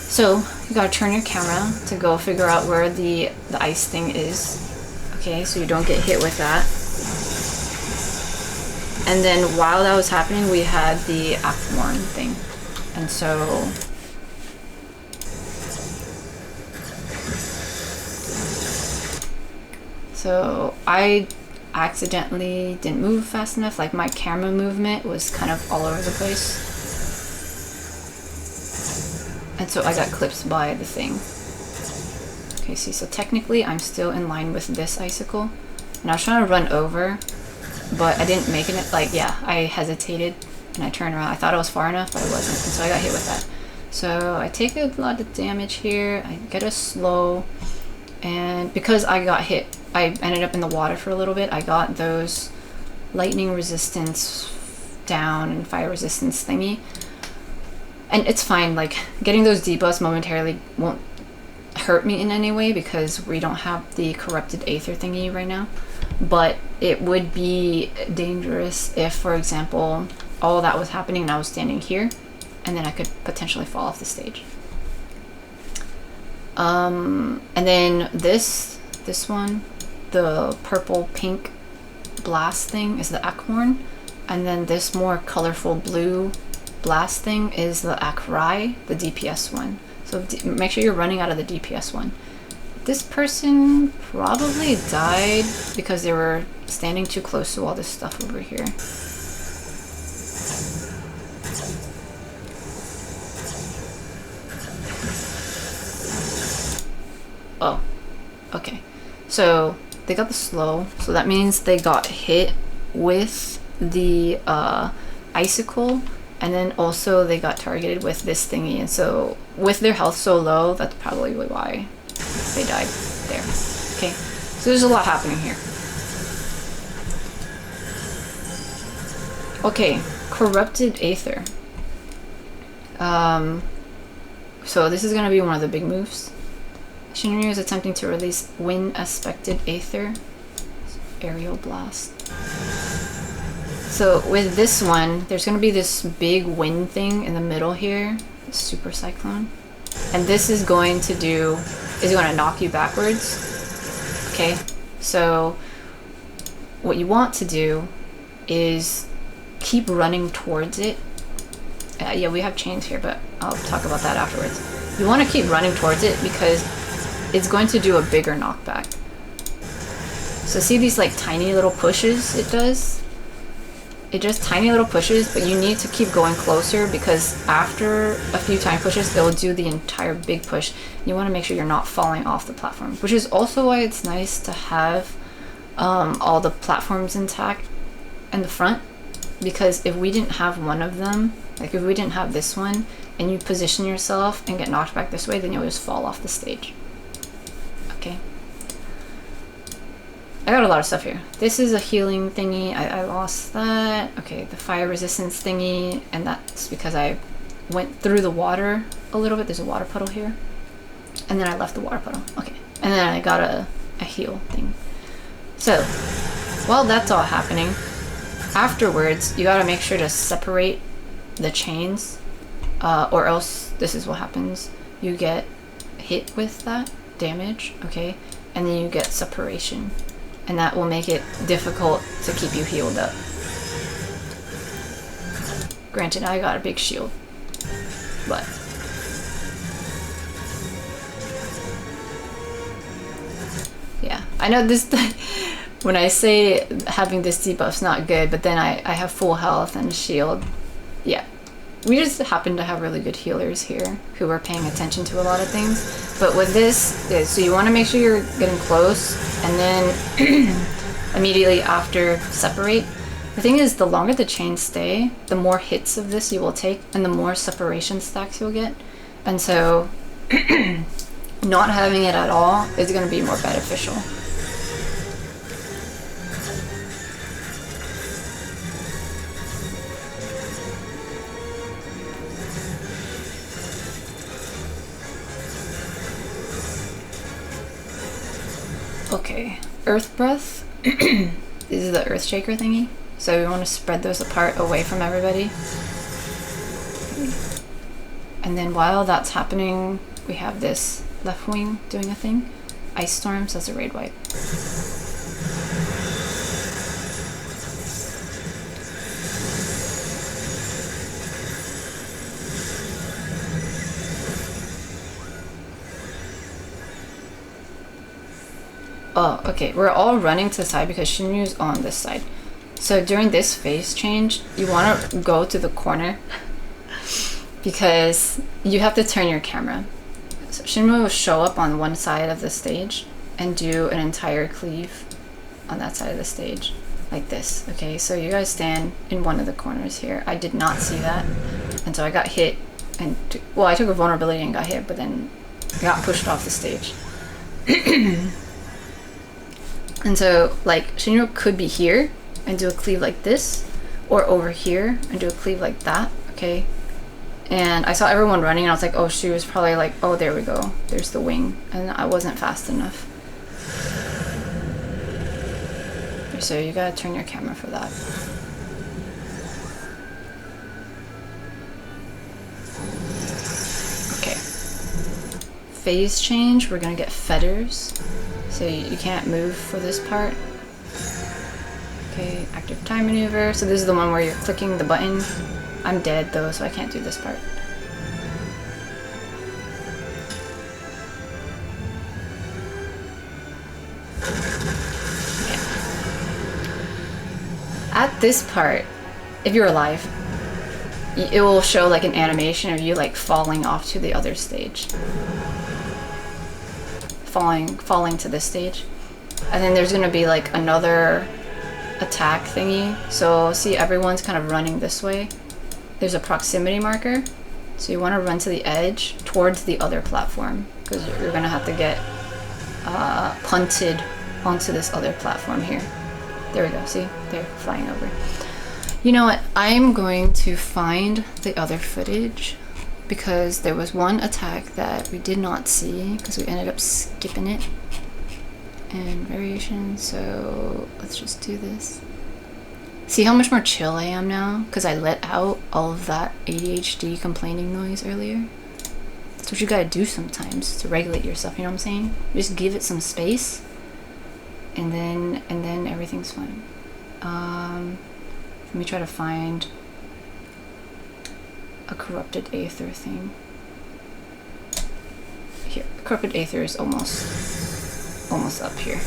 So you gotta turn your camera to go figure out where the ice thing is. Okay, so you don't get hit with that. And then while that was happening, we had the Acorn thing. And so I accidentally didn't move fast enough. Like my camera movement was kind of all over the place. And so I got clipped by the thing. Okay, see, so technically I'm still in line with this icicle. And I was trying to run over, but I didn't make it. Like, yeah, I hesitated and I turned around. I thought I was far enough, but I wasn't. And so I got hit with that. So I take a lot of damage here. I get a slow. And because I got hit, I ended up in the water for a little bit. I got those lightning resistance down and fire resistance thingy. And it's fine, like getting those debuffs momentarily won't hurt me in any way because we don't have the corrupted aether thingy right now. But it would be dangerous if, for example, all that was happening and I was standing here and then I could potentially fall off the stage. And then this one, the purple pink blast thing is the Acorn, and then this more colorful blue blast thing is the Akrai, the DPS one. So make sure you're running out of the DPS one. This person probably died because they were standing too close to all this stuff over here. Oh, okay. So they got the slow, so that means they got hit with the icicle, and then also they got targeted with this thingy, and so with their health so low, that's probably why they died there. Okay, so there's a lot happening here. Okay, corrupted aether. So this is gonna be one of the big moves. Shinryu is attempting to release wind-aspected aether. Aerial blast. So with this one, there's going to be this big wind thing in the middle here. Super cyclone. And this is going to knock you backwards. Okay, so what you want to do is keep running towards it. Yeah, we have chains here, but I'll talk about that afterwards. You want to keep running towards it because it's going to do a bigger knockback. So see these like tiny little pushes it does? It does tiny little pushes, but you need to keep going closer because after a few tiny pushes, it'll do the entire big push. You want to make sure you're not falling off the platform, which is also why it's nice to have all the platforms intact in the front, because if we didn't have one of them, like if we didn't have this one, and you position yourself and get knocked back this way, then you'll just fall off the stage. Okay. I got a lot of stuff here. This is a healing thingy. I lost that. Okay, the fire resistance thingy, and that's because I went through the water a little bit. There's a water puddle here. And then I left the water puddle. Okay. And then I got a heal thing. So, while that's all happening, afterwards, you gotta make sure to separate the chains, or else this is what happens. You get hit with that damage, okay? And then you get separation. And that will make it difficult to keep you healed up. Granted, I got a big shield, but yeah, I know this. When I say having this debuff's not good, but then I have full health and shield. Yeah, we just happen to have really good healers here who are paying attention to a lot of things. But with this, so you want to make sure you're getting close, and then immediately after separate, The thing is, the longer the chains stay, the more hits of this you will take, and the more separation stacks you'll get. And so, not having it at all is going to be more beneficial. Okay, Earth Breath. This is the Earth Shaker thingy. So we want to spread those apart away from everybody. And then while that's happening, we have this left wing doing a thing. Ice Storms, that's a raid wipe. Oh, okay, we're all running to the side because Shinryu's on this side. So during this phase change, you want to go to the corner because you have to turn your camera. So Shinryu will show up on one side of the stage and do an entire cleave on that side of the stage, like this, okay? So you guys stand in one of the corners here. I did not see that, and so I got hit, and well, I took a vulnerability and got hit, but then got pushed off the stage. And so, like, Shinryu could be here and do a cleave like this, or over here and do a cleave like that, okay? And I saw everyone running and I was like, oh, she was probably like, oh, there we go, there's the wing, and I wasn't fast enough. So you gotta turn your camera for that. Okay. Phase change, we're gonna get fetters. So you can't move for this part. Okay, active time maneuver. So this is the one where you're clicking the button. I'm dead though, so I can't do this part. Okay. At this part, if you're alive, it will show like an animation of you like falling off to the other stage. Falling to this stage, and then there's gonna be like another attack thingy. So see, everyone's kind of running this way. There's a proximity marker, so you want to run to the edge towards the other platform because you're gonna have to get punted onto this other platform here. There we go. See, they're flying over. You know what? I'm going to find the other footage, because there was one attack that we did not see because we ended up skipping it. And variation, so let's just do this. See how much more chill I am now? Because I let out all of that ADHD complaining noise earlier. That's what you gotta do sometimes to regulate yourself, you know what I'm saying? You just give it some space and then everything's fine. Let me try to find a corrupted aether thing. Here, corrupted aether is almost up here.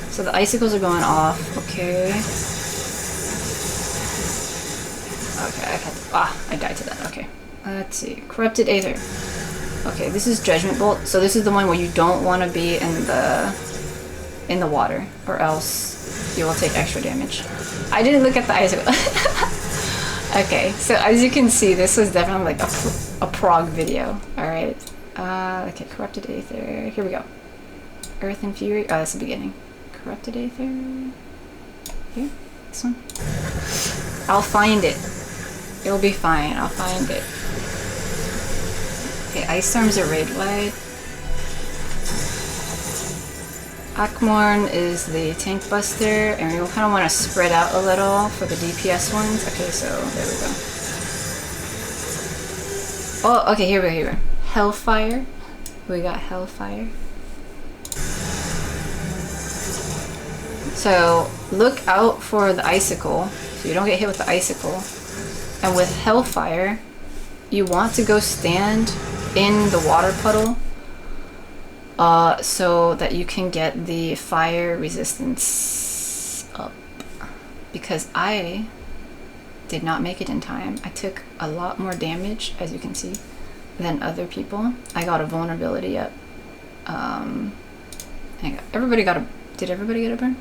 So the icicles are going off. Okay. Okay, I died to that. Okay. Let's see. Corrupted aether. Okay, this is Judgment Bolt. So this is the one where you don't want to be in the water, or else you will take extra damage. I didn't look at the icicle. Okay, so as you can see, this was definitely like a prog video. Alright. Okay, Corrupted Aether. Here we go. Earth and Fury. Oh, that's the beginning. Corrupted Aether. Here? This one? I'll find it. It'll be fine. I'll find it. Okay, Ice Storms are raid wide. Akmorn is the tank buster, and we kind of want to spread out a little for the DPS ones. Okay, so there we go. Oh, okay, here we go. Hellfire. We got Hellfire. So look out for the icicle, so you don't get hit with the icicle. And with Hellfire, you want to go stand in the water puddle. So that you can get the fire resistance up. Because I did not make it in time. I took a lot more damage, as you can see, than other people. I got a vulnerability up. Everybody got a Did everybody get a burn?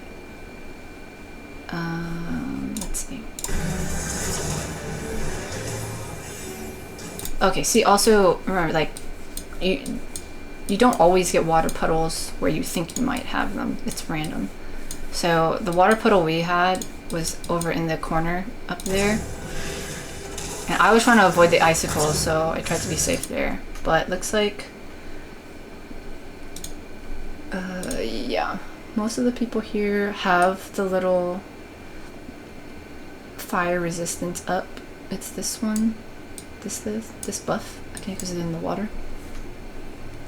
Let's see. Okay, see, also, remember, like, you don't always get water puddles where you think you might have them. It's random. So, the water puddle we had was over in the corner up there. And I was trying to avoid the icicles, so I tried to be safe there. But looks like... yeah. Most of the people here have the little fire resistance up. It's this one. This buff. Okay, because it's in the water.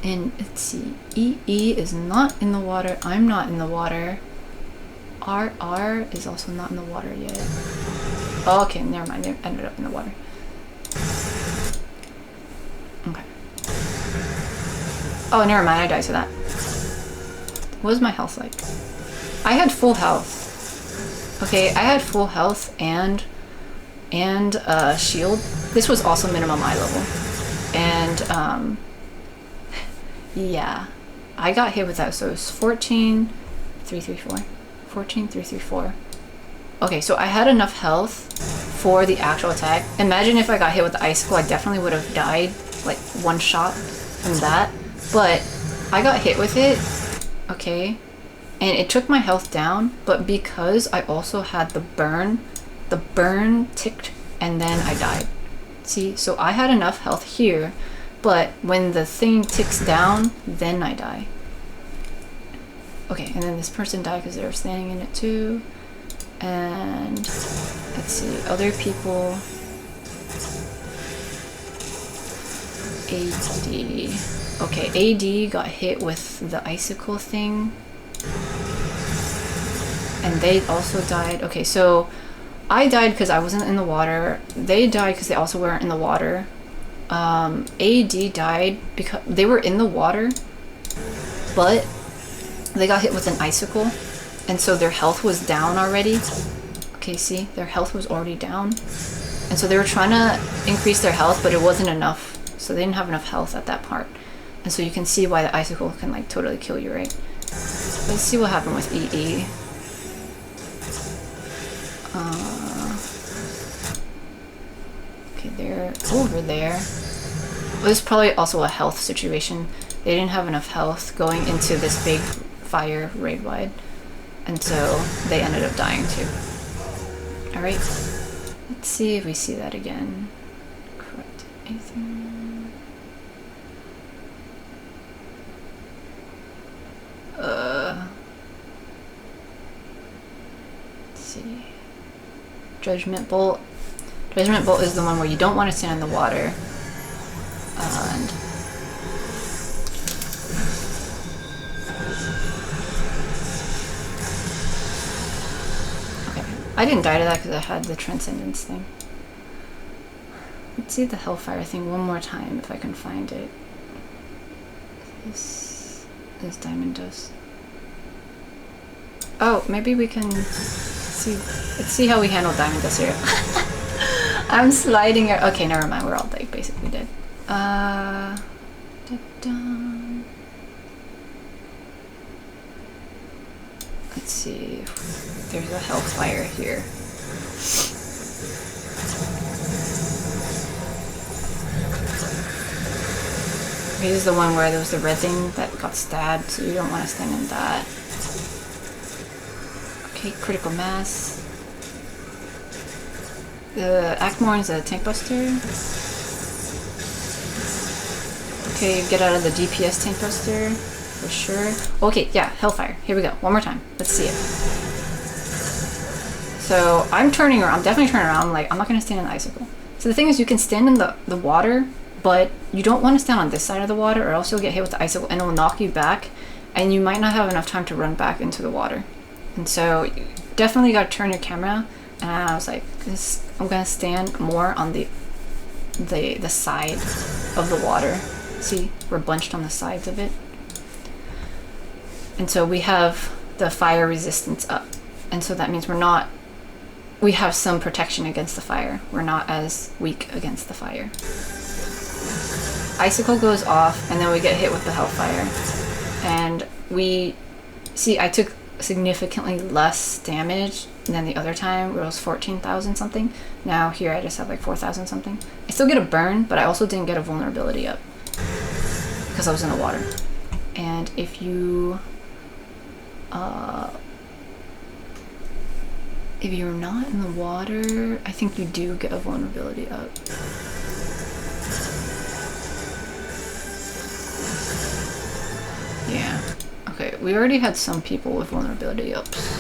And let's see. EE is not in the water. I'm not in the water. RR is also not in the water yet. Oh, okay, never mind. They ended up in the water. Okay. Oh, never mind. I died to that. What was my health like? I had full health. Okay, I had full health and shield. This was also minimum eye level. And yeah, I got hit with that. So it was 14,334. 14,334. Okay, so I had enough health for the actual attack. Imagine if I got hit with the icicle, I definitely would have died like one shot from that. But I got hit with it, okay, and it took my health down, but because I also had the burn ticked and then I died. See, so I had enough health here, but when the thing ticks down, then I die. Okay, and then this person died because they were standing in it too. And let's see, other people. AD. Okay, AD got hit with the icicle thing. And they also died. Okay, so I died because I wasn't in the water. They died because they also weren't in the water. AD died because they were in the water, but they got hit with an icicle. And so their health was down already. Okay, see? Their health was already down. And so they were trying to increase their health, but it wasn't enough. So they didn't have enough health at that part. And so you can see why the icicle can like totally kill you, right? Let's see what happened with EE. Okay, they're over there. It was probably also a health situation. They didn't have enough health going into this big fire raid wide. And so they ended up dying too. Alright. Let's see if we see that again. Correct. Anything? Let's see. Judgment Bolt. Judgment Bolt is the one where you don't want to stand in the water. And I didn't die to that because I had the Transcendence thing. Let's see the Hellfire thing one more time if I can find it. This is Diamond Dust. Oh, maybe we can see. Let's see how we handle Diamond Dust here. I'm sliding it. Okay, never mind. We're all like basically dead. Let's see if there's a Hellfire here. This is the one where there was the red thing that got stabbed, so you don't want to stand in that. Okay, Critical Mass. The Ackmorn is a tank buster. Okay, get out of the DPS tank buster. For sure. Okay, yeah, Hellfire. Here we go. One more time. Let's see it. So I'm turning around. I'm definitely turning around. Like, I'm not going to stand in the icicle. So the thing is, you can stand in the water, but you don't want to stand on this side of the water or else you'll get hit with the icicle and it'll knock you back and you might not have enough time to run back into the water. And so you definitely got to turn your camera. And I was like, I'm going to stand more on the side of the water. See, we're bunched on the sides of it. And so we have the fire resistance up. And so that means we have some protection against the fire. We're not as weak against the fire. Icicle goes off and then we get hit with the Hellfire. And see, I took significantly less damage than the other time where it was 14,000 something. Now here I just have like 4,000 something. I still get a burn, but I also didn't get a vulnerability up because I was in the water. And if you're not in the water, I think you do get a vulnerability up. Yeah. Okay, we already had some people with vulnerability ups.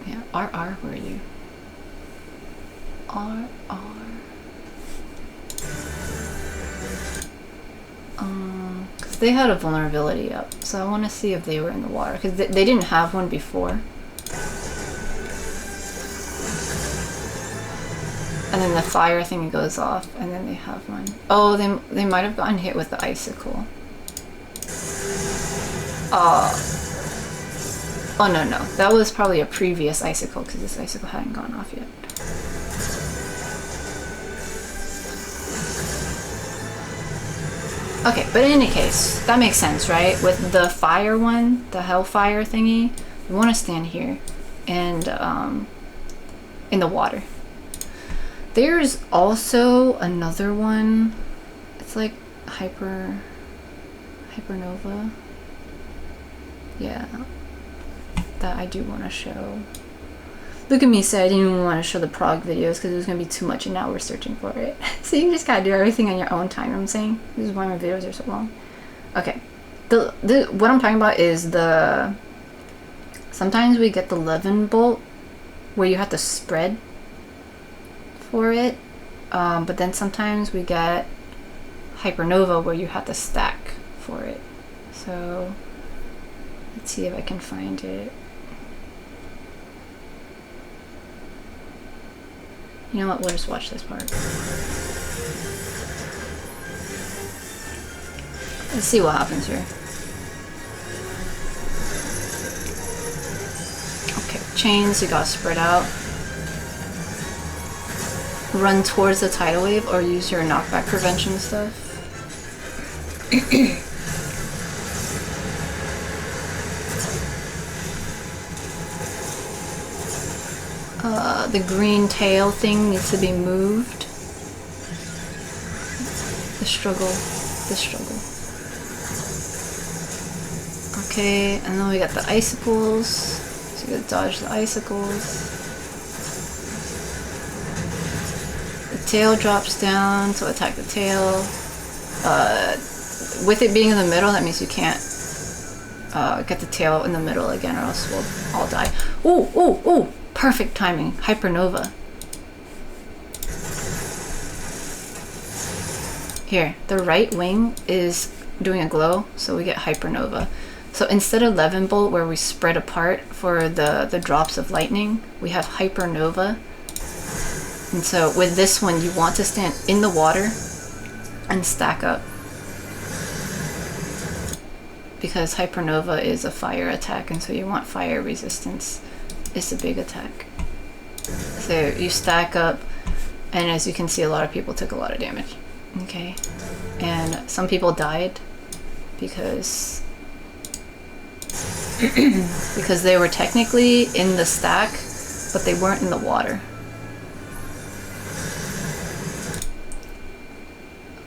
Yeah, RR, where are you? RR. Because they had a vulnerability up, so I want to see if they were in the water, because they didn't have one before. And then the fire thing goes off, and then they have one. Oh, they might have gotten hit with the icicle. Oh no, that was probably a previous icicle, because this icicle hadn't gone off yet. Okay, but in any case, that makes sense, right? With the fire one, the hellfire thingy, we want to stand here and in the water. There's also another one. It's like hypernova. Yeah, that I do want to show. Look at me say I didn't even want to show the prog videos because it was going to be too much and now we're searching for it. So you just gotta do everything on your own time, you know what I'm saying? This is why my videos are so long. Okay. What I'm talking about is sometimes we get the Levin bolt where you have to spread for it. But then sometimes we get hypernova where you have to stack for it. So let's see if I can find it. You know what, we'll just watch this part. Let's see what happens here. Okay, chains, you gotta spread out. Run towards the tidal wave or use your knockback prevention stuff. The green tail thing needs to be moved. The struggle. Okay, and then we got the icicles. So you gotta dodge the icicles. The tail drops down, so attack the tail. With it being in the middle, that means you can't get the tail in the middle again or else we'll all die. Ooh! Perfect timing. Hypernova. Here, the right wing is doing a glow, so we get hypernova. So instead of Levin bolt where we spread apart for the drops of lightning, we have hypernova. And so with this one, you want to stand in the water and stack up. Because hypernova is a fire attack, and so you want fire resistance. It's a big attack. So you stack up, and as you can see, a lot of people took a lot of damage. Okay, and some people died because they were technically in the stack, but they weren't in the water.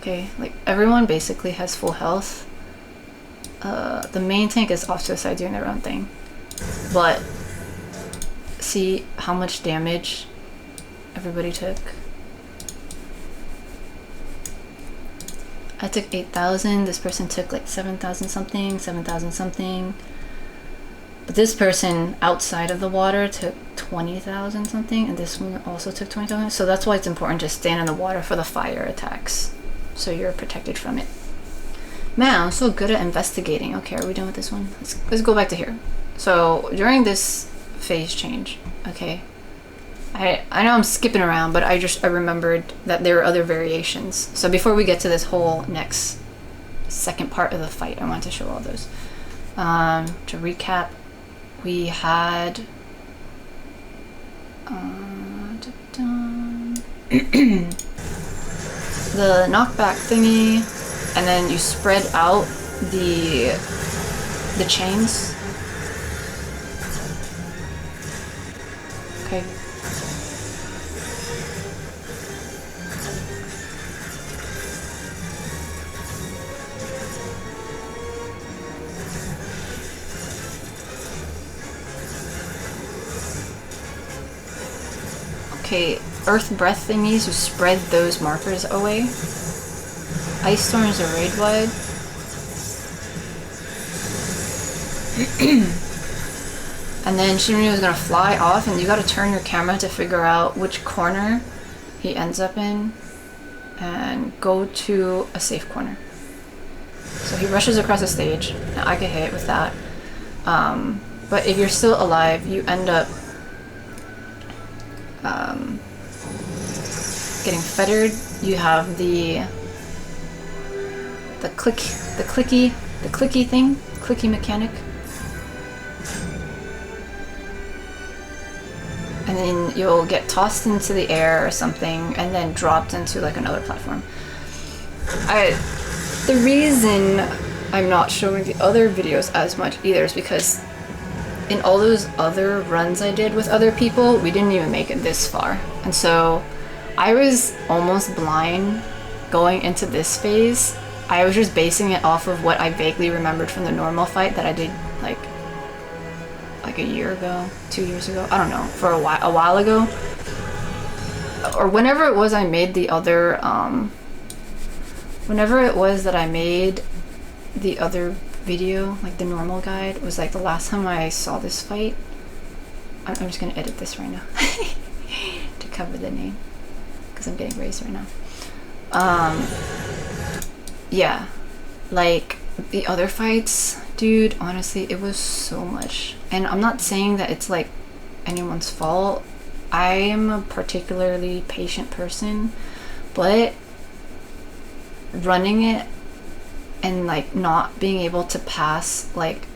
Okay, like everyone basically has full health. The main tank is off to the side doing their own thing, but see how much damage everybody took. I took 8,000, this person took like 7,000 something. But this person outside of the water took 20,000 something, and this one also took 20,000. So that's why it's important to stand in the water for the fire attacks, so you're protected from it. Man, I'm so good at investigating. Okay, are we done with this one? Let's go back to here. So during this phase change, okay, I know I'm skipping around, but I remembered that there were other variations. So before we get to this whole next second part of the fight, I want to show all those. To recap, we had the knockback thingy, and then you spread out the chains. Okay. Okay, earth breath thingies to spread those markers away. Ice storms are raid wide. And then Shinryu is gonna fly off, and you gotta turn your camera to figure out which corner he ends up in and go to a safe corner. So he rushes across the stage. Now I get hit with that. But if you're still alive, you end up getting fettered. You have the clicky mechanic. And then you'll get tossed into the air or something and then dropped into like another platform. The reason I'm not showing the other videos as much either is because in all those other runs I did with other people, we didn't even make it this far. And so I was almost blind going into this phase. I was just basing it off of what I vaguely remembered from the normal fight that I did like a year ago, 2 years ago, I don't know, for a while ago. Or whenever it was I made the other, whenever it was that I made the other video, like the normal guide, was like the last time I saw this fight. I'm just gonna edit this right now to cover the name because I'm getting raised right now. Yeah, like the other fights, dude, honestly, it was so much. And I'm not saying that it's like anyone's fault. I am a particularly patient person, but running it and like not being able to pass like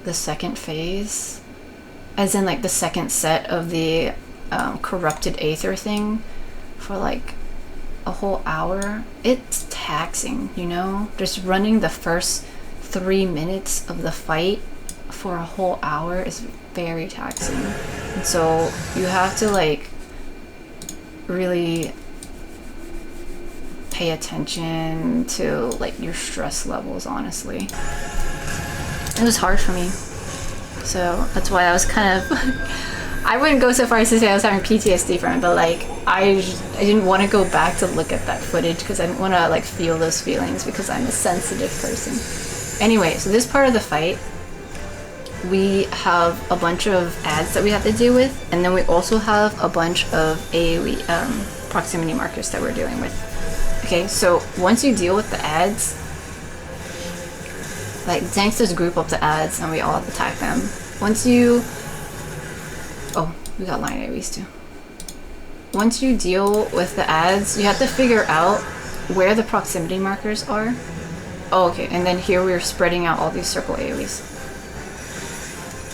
the second phase, as in like the second set of the corrupted aether thing for like a whole hour, it's taxing, you know? Just running the first 3 minutes of the fight for a whole hour is very taxing. And so you have to like really pay attention to like your stress levels, honestly. It was hard for me. So that's why I was kind of I wouldn't go so far as to say I was having PTSD from it, but like I didn't want to go back to look at that footage because I didn't want to like feel those feelings because I'm a sensitive person. Anyway, so this part of the fight, we have a bunch of ads that we have to deal with, and then we also have a bunch of AoE proximity markers that we're dealing with. Okay, so once you deal with the ads, like tanks just group up the ads and we all attack them. Once you... Oh, we got line AoEs too. Once you deal with the ads, you have to figure out where the proximity markers are. Oh, okay, and then here we're spreading out all these circle AoEs.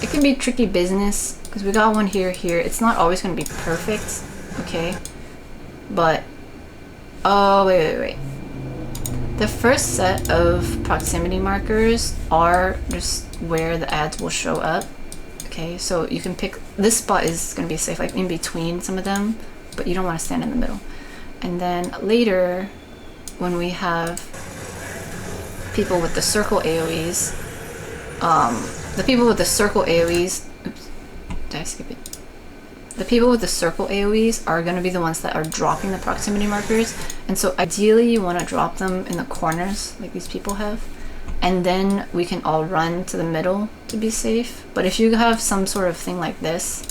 It can be tricky business because we got one here. It's not always going to be perfect, okay? But, oh, wait. The first set of proximity markers are just where the ads will show up. Okay, so you can pick, this spot is going to be safe, like in between some of them, but you don't want to stand in the middle. And then later, when we have people with the circle AoEs, the people with the circle AoEs, oops, did I skip it? The people with the circle AoEs are going to be the ones that are dropping the proximity markers. And so ideally you want to drop them in the corners like these people have. And then we can all run to the middle to be safe. But if you have some sort of thing like this,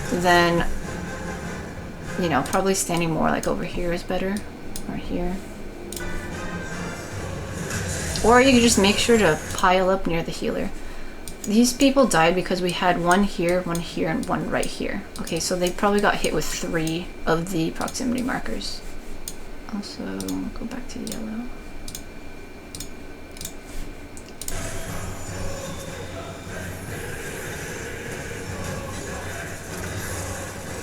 then, you know, probably standing more like over here is better. Or here. Or you can just make sure to pile up near the healer. These people died because we had one here, and one right here. Okay, so they probably got hit with 3 of the proximity markers. Also, go back to yellow.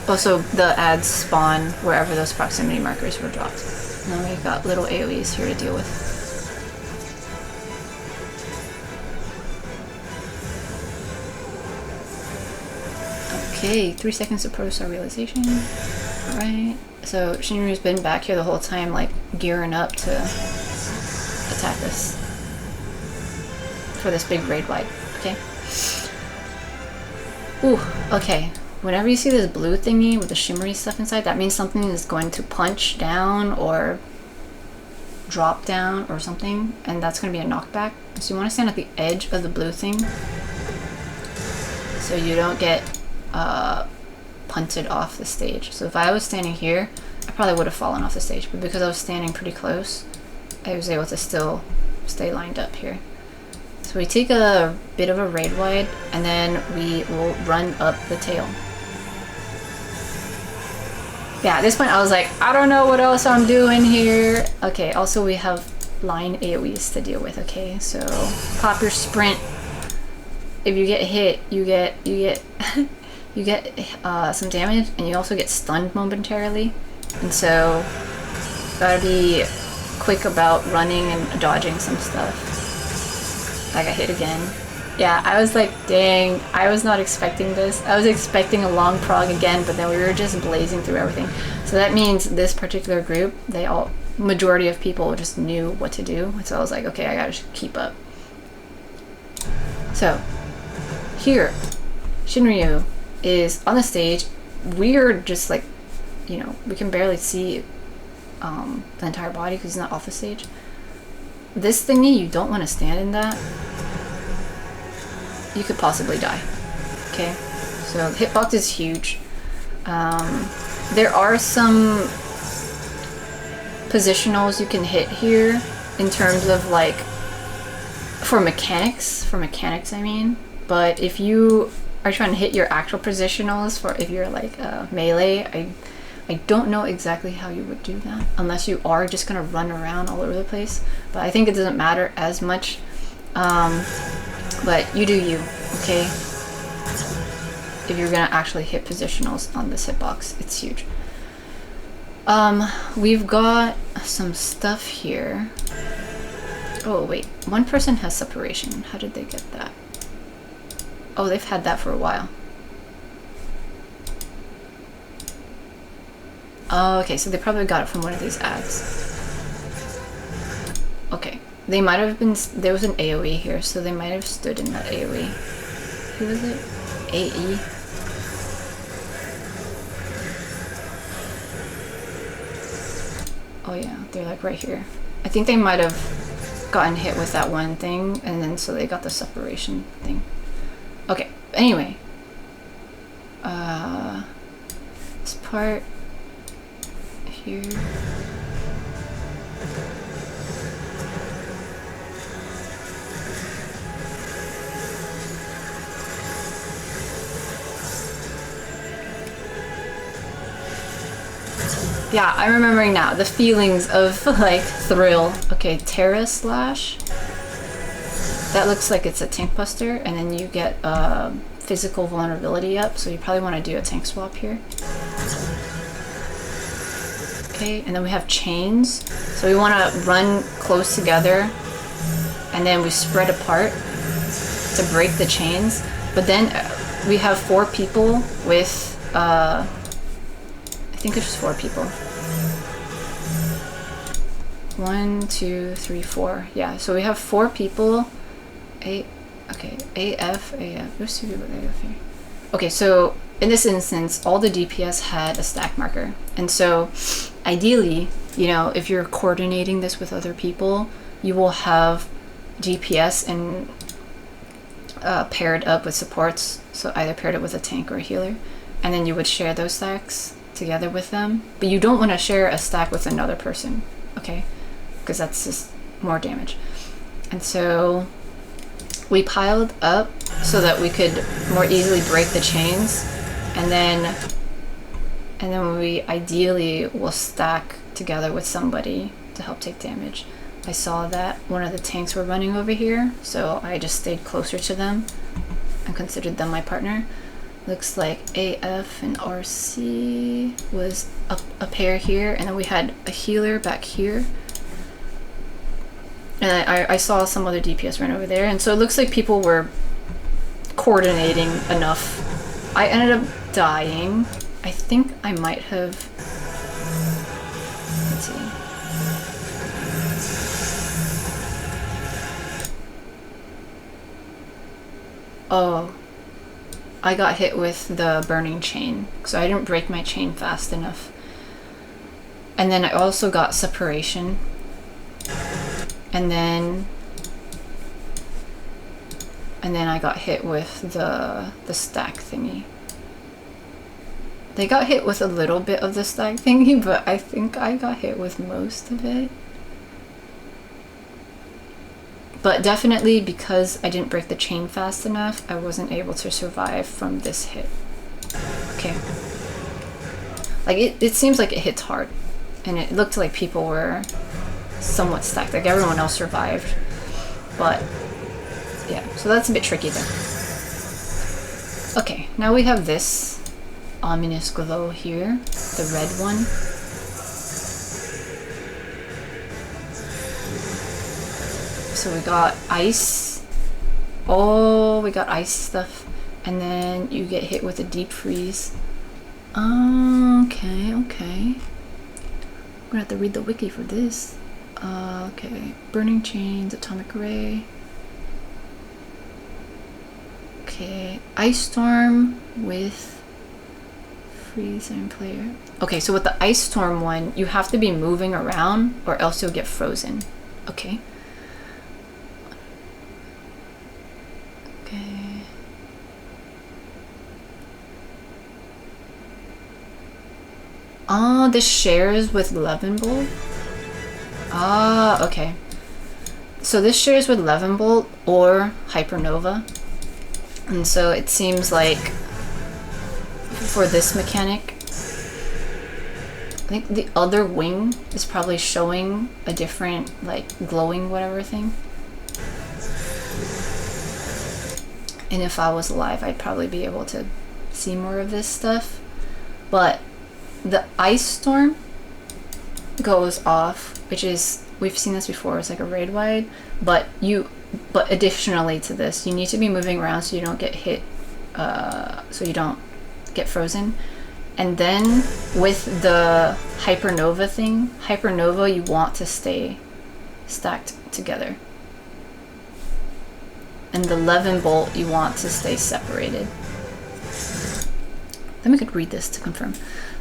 Also, the ads spawn wherever those proximity markers were dropped. Now we've got little AoEs here to deal with. Yay, 3 seconds to protostar realization. Alright. So Shinryu's been back here the whole time, like gearing up to attack us for this big raid wipe. Okay. Ooh, okay. Whenever you see this blue thingy with the shimmery stuff inside, that means something is going to punch down or drop down or something, and that's going to be a knockback. So you want to stand at the edge of the blue thing so you don't get punted off the stage. So if I was standing here, I probably would have fallen off the stage, but because I was standing pretty close, I was able to still stay lined up here. So we take a bit of a raid wide, and then we will run up the tail. Yeah, at this point I was like, I don't know what else I'm doing here. Okay, also we have line AoEs to deal with, okay? So pop your sprint. If you get hit, you get you get some damage, and you also get stunned momentarily. And so gotta be quick about running and dodging some stuff. I got hit again. Yeah, I was like, dang, I was not expecting this. I was expecting a long prog again, but then we were just blazing through everything. So that means this particular group, majority of people just knew what to do. So I was like, okay, I gotta keep up. So, here, Shinryu is on the stage. We're just like, you know, we can barely see the entire body because he's not off the stage. This thingy, you don't want to stand in that. You could possibly die. Okay, so the hitbox is huge. There are some positionals you can hit here in terms of like for mechanics I mean, but if you are trying to hit your actual positionals for if you're like melee, I don't know exactly how you would do that unless you are just gonna run around all over the place, but I think it doesn't matter as much. But you do you, okay? If you're gonna actually hit positionals on this hitbox, it's huge. We've got some stuff here. Oh wait, one person has separation. How did they get that? Oh, they've had that for a while. Oh, okay, so they probably got it from one of these ads. Okay. They might have been, there was an AoE here, so they might have stood in that AoE. Who was it? AE? Oh yeah, they're like right here. I think they might have gotten hit with that one thing, and then so they got the separation thing. Okay, anyway. This part here. Yeah, I'm remembering now. The feelings of, like, thrill. Okay, Terra Slash. That looks like it's a tank buster, and then you get physical vulnerability up, so you probably want to do a tank swap here. Okay, and then we have chains. So we want to run close together, and then we spread apart to break the chains. But then we have 4 people with... I think it's just 4 people. 1, 2, 3, 4. Yeah, so we have 4 people. Okay, AF. There's 2 people with AF here. Okay, so in this instance, all the DPS had a stack marker. And so ideally, you know, if you're coordinating this with other people, you will have DPS and paired up with supports. So either paired up with a tank or a healer. And then you would share those stacks together with them, but you don't want to share a stack with another person, okay? Because that's just more damage. And so we piled up so that we could more easily break the chains, and then we ideally will stack together with somebody to help take damage. I saw that one of the tanks were running over here, so I just stayed closer to them and considered them my partner. Looks like AF and RC was a pair here, and then we had a healer back here. And I saw some other DPS run over there, and so it looks like people were coordinating enough. I ended up dying. I think I might have... Let's see. Oh, I got hit with the burning chain, so I didn't break my chain fast enough. And then I also got separation. And then I got hit with the stack thingy. They got hit with a little bit of the stack thingy, but I think I got hit with most of it. But definitely because I didn't break the chain fast enough, I wasn't able to survive from this hit. Okay. Like, it seems like it hits hard. And it looked like people were somewhat stacked. Like, everyone else survived. But, yeah. So that's a bit tricky there. Okay, now we have this ominous glow here. The red one. So we got ice. Oh, we got ice stuff. And then you get hit with a deep freeze. Okay, okay. I'm gonna have to read the wiki for this. Okay. Burning chains, atomic ray. Okay. Ice storm with freeze and player. Okay, so with the ice storm one, you have to be moving around or else you'll get frozen. Okay. Oh, this shares with Levenbolt? Ah, okay. So this shares with Levenbolt or Hypernova. And so it seems like for this mechanic, I think the other wing is probably showing a different, like, glowing whatever thing. And if I was alive, I'd probably be able to see more of this stuff. But the ice storm goes off, which is, we've seen this before, it's like a raid wide, but additionally to this, you need to be moving around so you don't get hit, so you don't get frozen. And then with the Hypernova thing, Hypernova, you want to stay stacked together. And the Levenbolt, you want to stay separated. Then we could read this to confirm.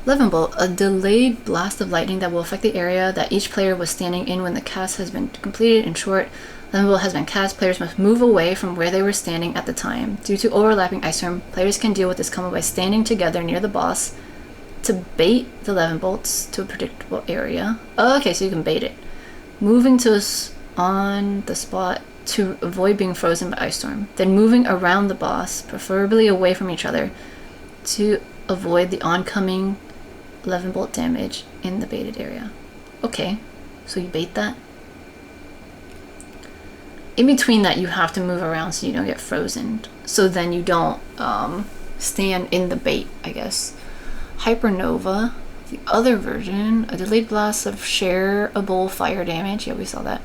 Levenbolt, a delayed blast of lightning that will affect the area that each player was standing in when the cast has been completed. In short, Levenbolt has been cast. Players must move away from where they were standing at the time. Due to overlapping ice storm, players can deal with this combo by standing together near the boss to bait the Levenbolts to a predictable area. Oh, okay, so you can bait it. Moving to us on the spot to avoid being frozen by ice storm. Then moving around the boss, preferably away from each other, to avoid the oncoming Levenbolt damage in the baited area. Okay, so you bait that. In between that, you have to move around so you don't get frozen. So then you don't stand in the bait, I guess. Hypernova, the other version, a delayed blast of shareable fire damage. Yeah, we saw that.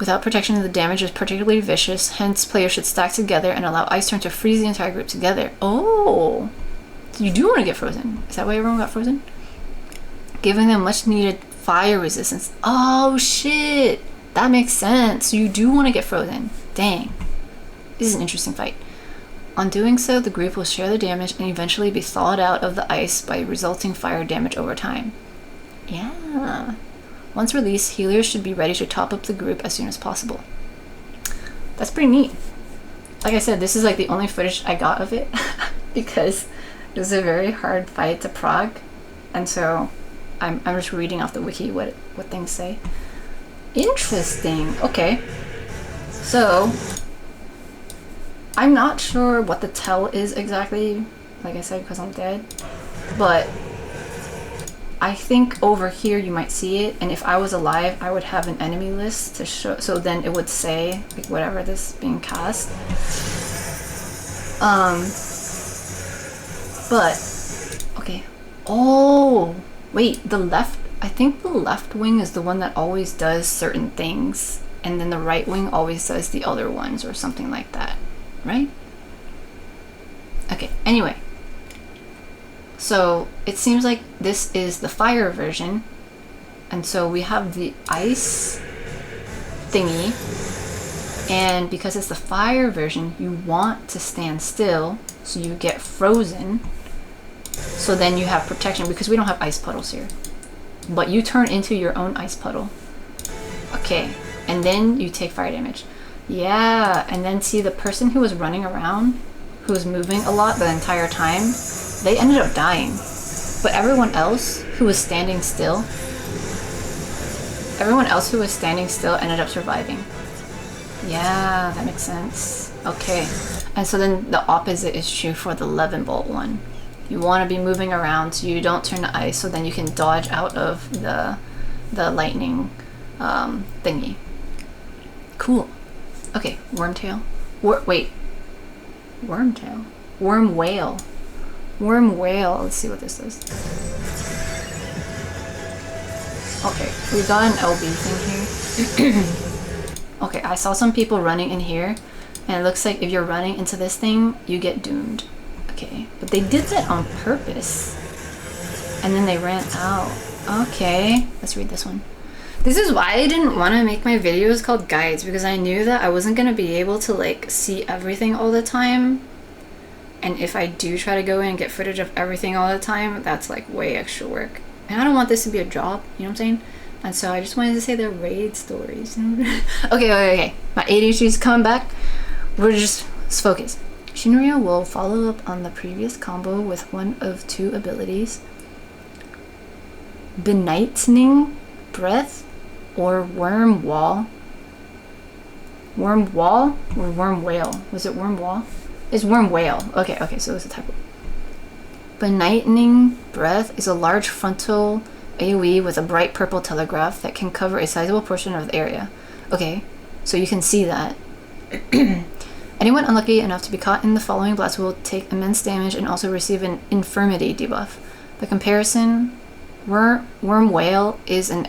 Without protection, the damage is particularly vicious, hence players should stack together and allow ice storm to freeze the entire group together. Oh! So you do want to get frozen. Is that why everyone got frozen? Giving them much needed fire resistance. Oh shit! That makes sense. So you do want to get frozen. Dang. This is an interesting fight. On doing so, the group will share the damage and eventually be thawed out of the ice by resulting fire damage over time. Yeah. Once released, healers should be ready to top up the group as soon as possible. That's pretty neat. Like I said, this is like the only footage I got of it because it was a very hard fight to prog, and so I'm just reading off the wiki what things say. Interesting. Okay. So I'm not sure what the tell is exactly, like I said, because I'm dead, but I think over here you might see it, and if I was alive, I would have an enemy list to show, so then it would say like, whatever this is being cast. But okay. Oh wait, the left, I think the left wing is the one that always does certain things, and then the right wing always does the other ones or something like that, right? Okay, anyway, So it seems like this is the fire version, and so we have the ice thingy, and because it's the fire version, you want to stand still so you get frozen, so then you have protection, because we don't have ice puddles here, but you turn into your own ice puddle. Okay, and then you take fire damage. Yeah, and then see the person who was running around, who was moving a lot the entire time, they ended up dying. But everyone else who was standing still, ended up surviving. Yeah, that makes sense. Okay, and so then the opposite is true for the 11-volt one. You want to be moving around so you don't turn to ice, so then you can dodge out of the lightning thingy. Cool. Okay, Wormtail. Wait. Wormtail? Worm Whale. Worm Whale. Let's see what this does. Okay, we got an LB thing here. Okay, I saw some people running in here, and it looks like if you're running into this thing, you get doomed. Okay, but they did that on purpose. And then they ran out. Okay, let's read this one. This is why I didn't want to make my videos called guides, because I knew that I wasn't going to be able to like see everything all the time. And if I do try to go in and get footage of everything all the time, that's like way extra work. And I don't want this to be a job, you know what I'm saying? And so I just wanted to say they're raid stories. Okay. My ADHD's coming back. Let's focus. Shinryu will follow up on the previous combo with one of two abilities. Benightening Breath or Worm Wall. Worm Wall or Worm Whale? Was it Worm Wall? It's Worm Whale. Okay, so it's a typo. Benightening Breath is a large frontal AoE with a bright purple telegraph that can cover a sizable portion of the area. Okay, so you can see that. Anyone unlucky enough to be caught in the following blast will take immense damage and also receive an infirmity debuff. By comparison, Worm Whale is an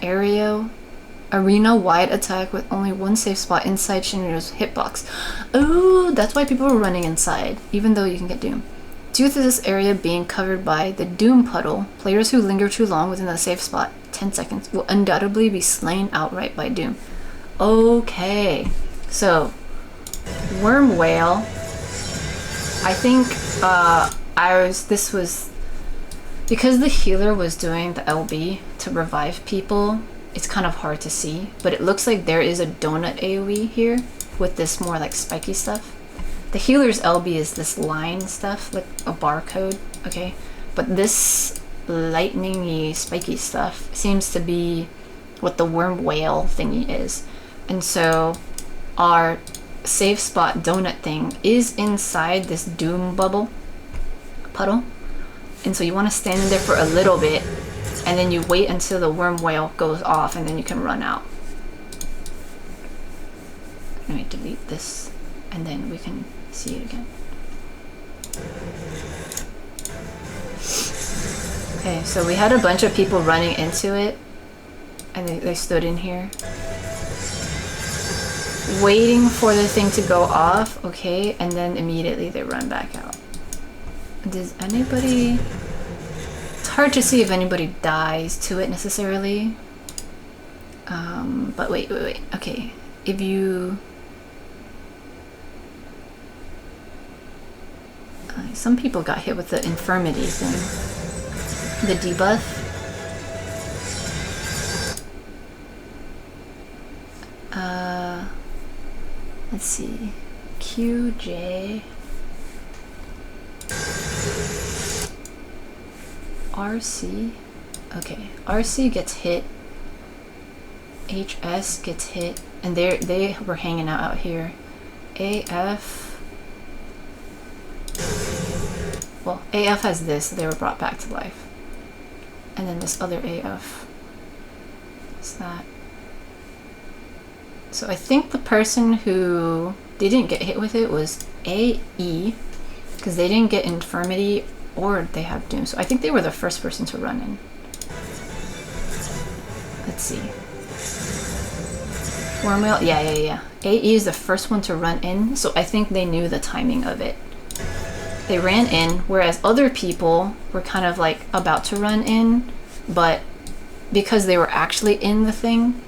arena-wide attack with only one safe spot inside Shinryu's hitbox. Oh, that's why people were running inside, even though you can get Doom. Due to this area being covered by the Doom Puddle, players who linger too long within the safe spot, 10 seconds, will undoubtedly be slain outright by Doom. Okay, so Worm Whale, I think this was because the healer was doing the LB to revive people. It's kind of hard to see, but it looks like there is a donut AoE here with this more like spiky stuff. The healer's LB is this line stuff, like a barcode, okay? But this lightning-y, spiky stuff seems to be what the Worm Whale thingy is. And so our safe spot donut thing is inside this Doom puddle. And so you want to stand in there for a little bit, and then you wait until the Worm Whale goes off, and then you can run out. Let me delete this, and then we can see it again. Okay, so we had a bunch of people running into it, and they stood in here waiting for the thing to go off, okay, and then immediately they run back out. Does anybody... It's hard to see if anybody dies to it necessarily. But wait. Okay, if you... some people got hit with the infirmity thing. The debuff. Let's see. QJ... RC? Okay, RC gets hit. HS gets hit. And they were hanging out here. AF... Well, AF has this, so they were brought back to life. And then this other AF. What's that? So I think the person who didn't get hit with it was AE, because they didn't get infirmity or they have Doom. So I think they were the first person to run in. Let's see. Wormwhale, yeah. AE is the first one to run in, so I think they knew the timing of it. They ran in, whereas other people were kind of like about to run in, but because they were actually in the thing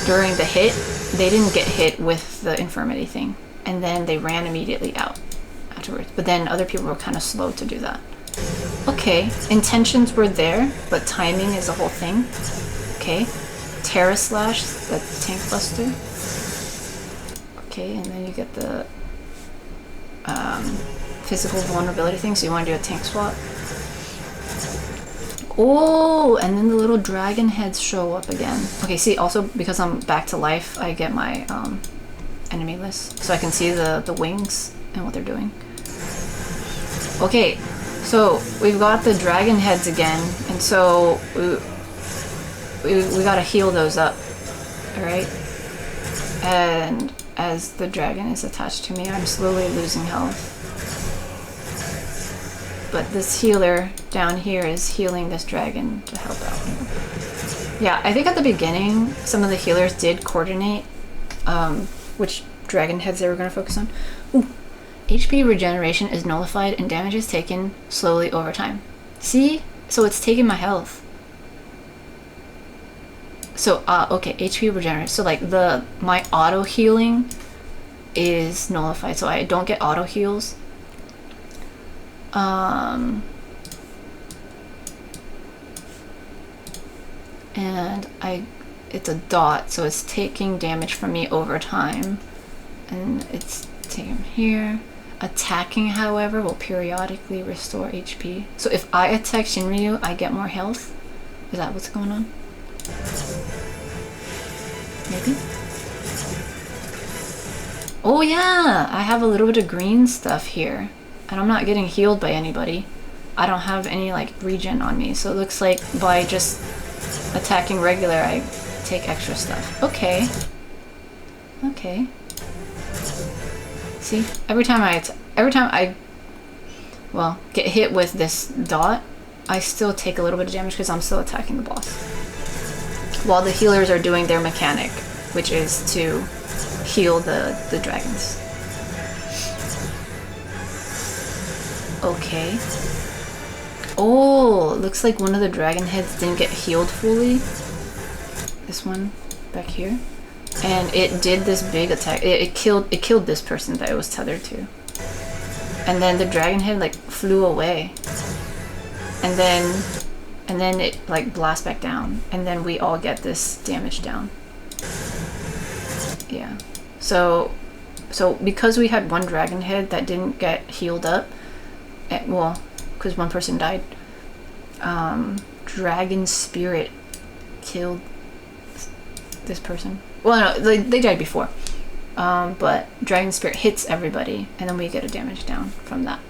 during the hit, they didn't get hit with the infirmity thing, and then they ran immediately out afterwards. But then other people were kind of slow to do that. Okay, intentions were there, but timing is a whole thing. Okay, Terra Slash, the tank buster. Okay, and then you get the physical vulnerability thing, so you want to do a tank swap. Oh, and then the little dragon heads show up again. Okay, see, also because I'm back to life, I get my enemy list, so I can see the wings and what they're doing. Okay, so we've got the dragon heads again, and so we gotta heal those up, alright? And as the dragon is attached to me, I'm slowly losing health. But this healer down here is healing this dragon to help out. Yeah, I think at the beginning, some of the healers did coordinate which dragon heads they were going to focus on. Ooh. HP regeneration is nullified and damage is taken slowly over time. See? So it's taking my health. So, okay, HP regeneration. So like my auto healing is nullified, so I don't get auto heals. And it's a dot, so it's taking damage from me over time, and it's taking here. Attacking, however, will periodically restore HP. So if I attack Shinryu, I get more health. Is that what's going on? Maybe. Oh yeah, I have a little bit of green stuff here. And I'm not getting healed by anybody. I don't have any like regen on me, so it looks like by just attacking regular I take extra stuff. Okay. Okay. See? Every time I well, get hit with this dot, I still take a little bit of damage because I'm still attacking the boss. While the healers are doing their mechanic, which is to heal the dragons. Okay. Oh, looks like one of the dragon heads didn't get healed fully. This one back here. And it did this big attack. It killed this person that it was tethered to. And then the dragon head like flew away. And then it like blasts back down. And then we all get this damage down. Yeah. So because we had one dragon head that didn't get healed up, well, because one person died, dragon spirit killed this person. Well, no, they died before. But dragon spirit hits everybody, and then we get a damage down from that.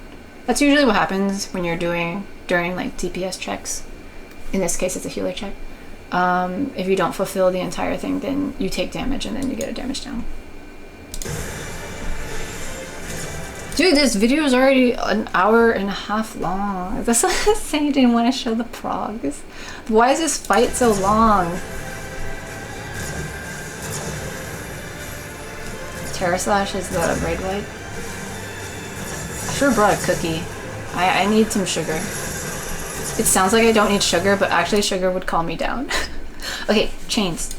That's usually what happens when you're during like DPS checks. In this case, it's a healer check. If you don't fulfill the entire thing, then you take damage, and then you get a damage down. Dude, this video is already an hour and a half long. That's what I was saying. You didn't want to show the progs. Why is this fight so long? Terra Slash is the raid white. I should have brought a cookie. I need some sugar. It sounds like I don't need sugar, but actually sugar would calm me down. Okay, chains.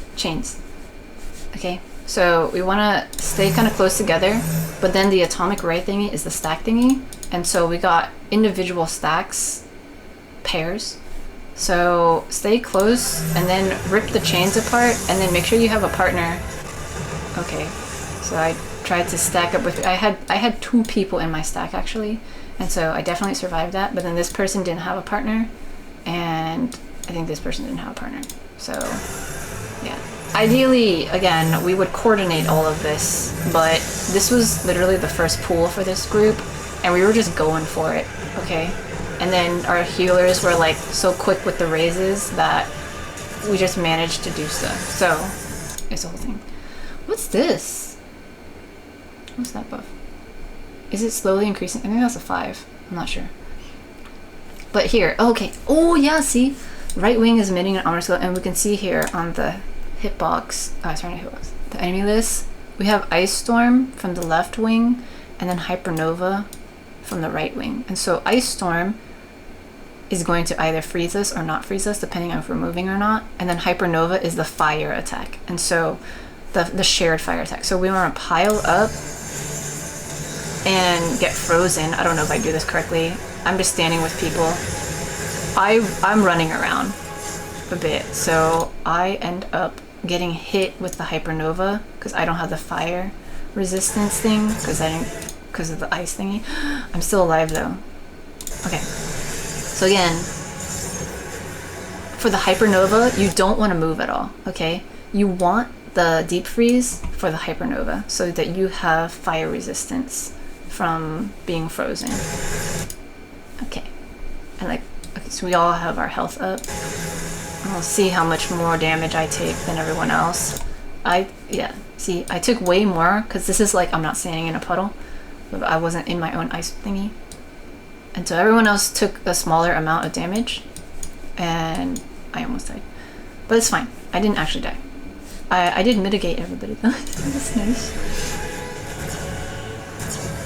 Okay, so we want to stay kind of close together, but then the atomic ray thingy is the stack thingy, and so we got individual stacks, pairs. So stay close and then rip the chains apart, and then make sure you have a partner. Okay, so I tried to stack up with, I had 2 people in my stack actually, and so I definitely survived that, but then this person didn't have a partner, and I think this person didn't have a partner. So yeah, ideally, again, we would coordinate all of this, but this was literally the first pool for this group, and we were just going for it, okay? And then our healers were like so quick with the raises that we just managed to do stuff. So it's the whole thing. What's this? What's that buff? Is it slowly increasing? I think that's a 5. I'm not sure. But here, okay. Oh yeah, see? Right wing is emitting an armor skill, and we can see here on the hitbox, sorry, not hitbox, the enemy list, we have Ice Storm from the left wing, and then Hypernova from the right wing. And so Ice Storm is going to either freeze us or not freeze us, depending on if we're moving or not. And then Hypernova is the fire attack. And so the shared fire attack. So we want to pile up and get frozen. I don't know if I do this correctly. I'm just standing with people. I'm running around a bit, so I end up getting hit with the Hypernova because I don't have the fire resistance thing because of the ice thingy. I'm still alive though. Okay, so again, for the Hypernova, you don't want to move at all. Okay, you want the deep freeze for the Hypernova so that you have fire resistance from being frozen. Okay, and like, okay, so we all have our health up. We'll see how much more damage I take than everyone else. See, I took way more because this is like, I'm not standing in a puddle, but I wasn't in my own ice thingy. And so everyone else took a smaller amount of damage and I almost died. But it's fine, I didn't actually die. I did mitigate everybody though. That's nice.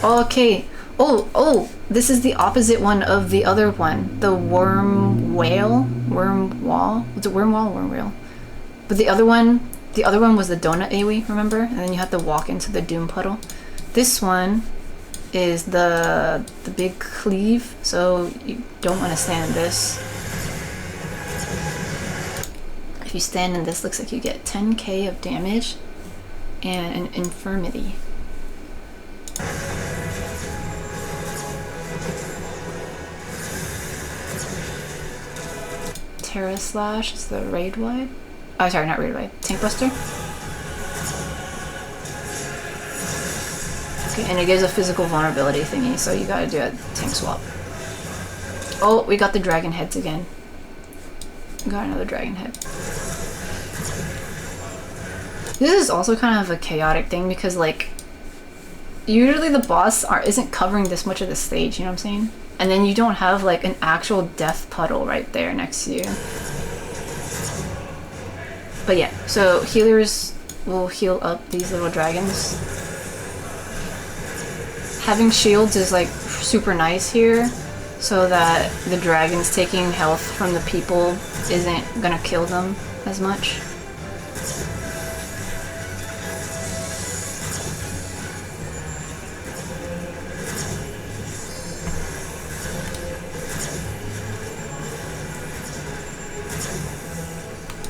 Okay. Oh, this is the opposite one of the other one. The worm whale? Worm wall? Was it worm wall or worm whale? But the other one was the donut AoE, remember? And then you have to walk into the doom puddle. This one is the big cleave, so you don't want to stand in this. If you stand in this, looks like you get 10k of damage and an infirmity. Terra Slash is the raid wide. Oh, sorry, not raid wide. Tank Buster. Okay, and it gives a physical vulnerability thingy, so you gotta do a tank swap. Oh, we got the dragon heads again. We got another dragon head. This is also kind of a chaotic thing because, like, usually the boss isn't covering this much of the stage, you know what I'm saying? And then you don't have like an actual death puddle right there next to you. But yeah, so healers will heal up these little dragons. Having shields is like super nice here so that the dragons taking health from the people isn't gonna kill them as much.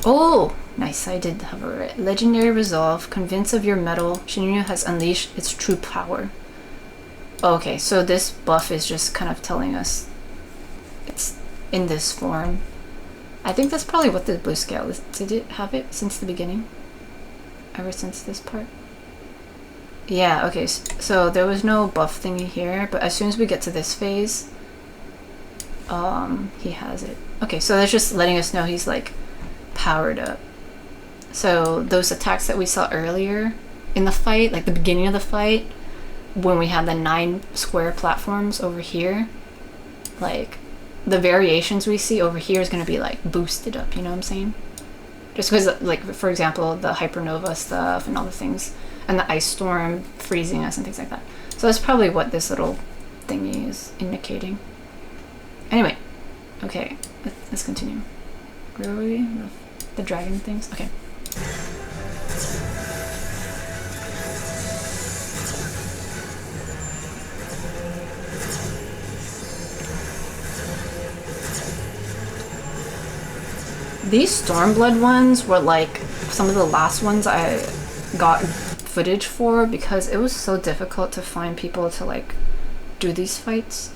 Oh, nice. I did have a legendary resolve. Convince of your metal. Shinryu has unleashed its true power. Okay, so this buff is just kind of telling us it's in this form. I think that's probably what the blue scale is. Did it have it since the beginning? Ever since this part? Yeah, okay, so there was no buff thingy here, but as soon as we get to this phase, he has it. Okay, so that's just letting us know he's like powered up. So those attacks that we saw earlier in the fight, like the beginning of the fight, when we had the 9 square platforms over here, like the variations we see over here is going to be like boosted up, you know what I'm saying? Just because, like, for example, the Hypernova stuff and all the things, and the ice storm freezing us and things like that. So that's probably what this little thingy is indicating. Anyway, okay, let's continue. Where were we? The dragon things? Okay. These Stormblood ones were like some of the last ones I got footage for because it was so difficult to find people to like do these fights.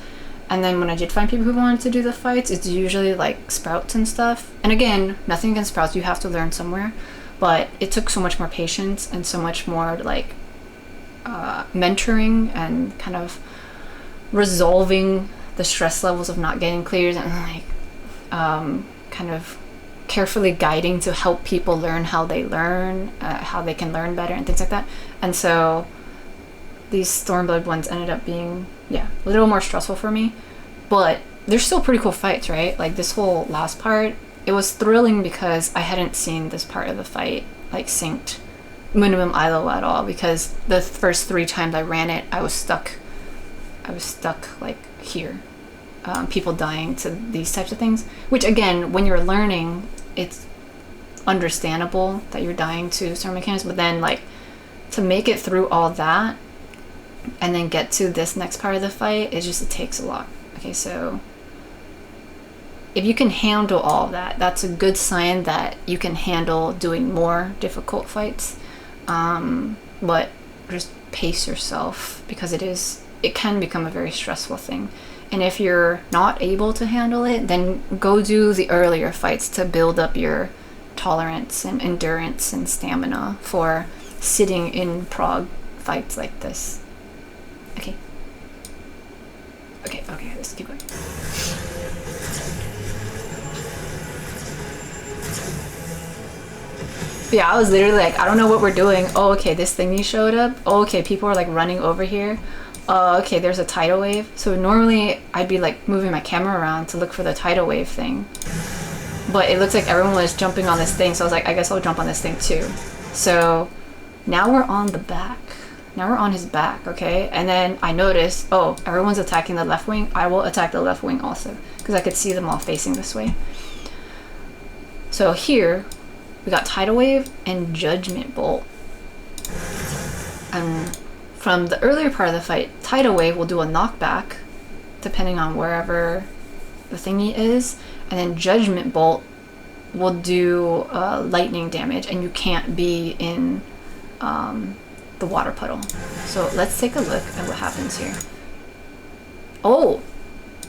And then when I did find people who wanted to do the fights, it's usually like sprouts and stuff. And again, nothing against sprouts, you have to learn somewhere. But it took so much more patience and so much more like mentoring and kind of resolving the stress levels of not getting clears and like kind of carefully guiding to help people learn how they learn, how they can learn better and things like that. And so these Stormblood ones ended up being, yeah, a little more stressful for me, but they're still pretty cool fights, right? Like this whole last part, it was thrilling because I hadn't seen this part of the fight like synced minimum ILO at all, because the first 3 times I ran it, I was stuck I was stuck like here. People dying to these types of things, which again, when you're learning, it's understandable that you're dying to certain mechanics, but then like to make it through all that and then get to this next part of the fight, it takes a lot. Okay, so if you can handle all of that, that's a good sign that you can handle doing more difficult fights. But just pace yourself, because it can become a very stressful thing. And if you're not able to handle it, then go do the earlier fights to build up your tolerance and endurance and stamina for sitting in prog fights like this. Okay, let's keep going. Yeah, I was literally like, I don't know what we're doing. Oh, okay, this thingy showed up. Oh, okay, people are like running over here. Okay, there's a tidal wave. So normally I'd be like moving my camera around to look for the tidal wave thing. But it looks like everyone was jumping on this thing, so I was like, I guess I'll jump on this thing too. So now we're on the back. Now we're on his back, okay? And then I noticed, oh, everyone's attacking the left wing. I will attack the left wing also, because I could see them all facing this way. So here, we got Tidal Wave and Judgment Bolt. And from the earlier part of the fight, Tidal Wave will do a knockback, depending on wherever the thingy is. And then Judgment Bolt will do lightning damage, and you can't be in the water puddle. So let's take a look at what happens here. Oh!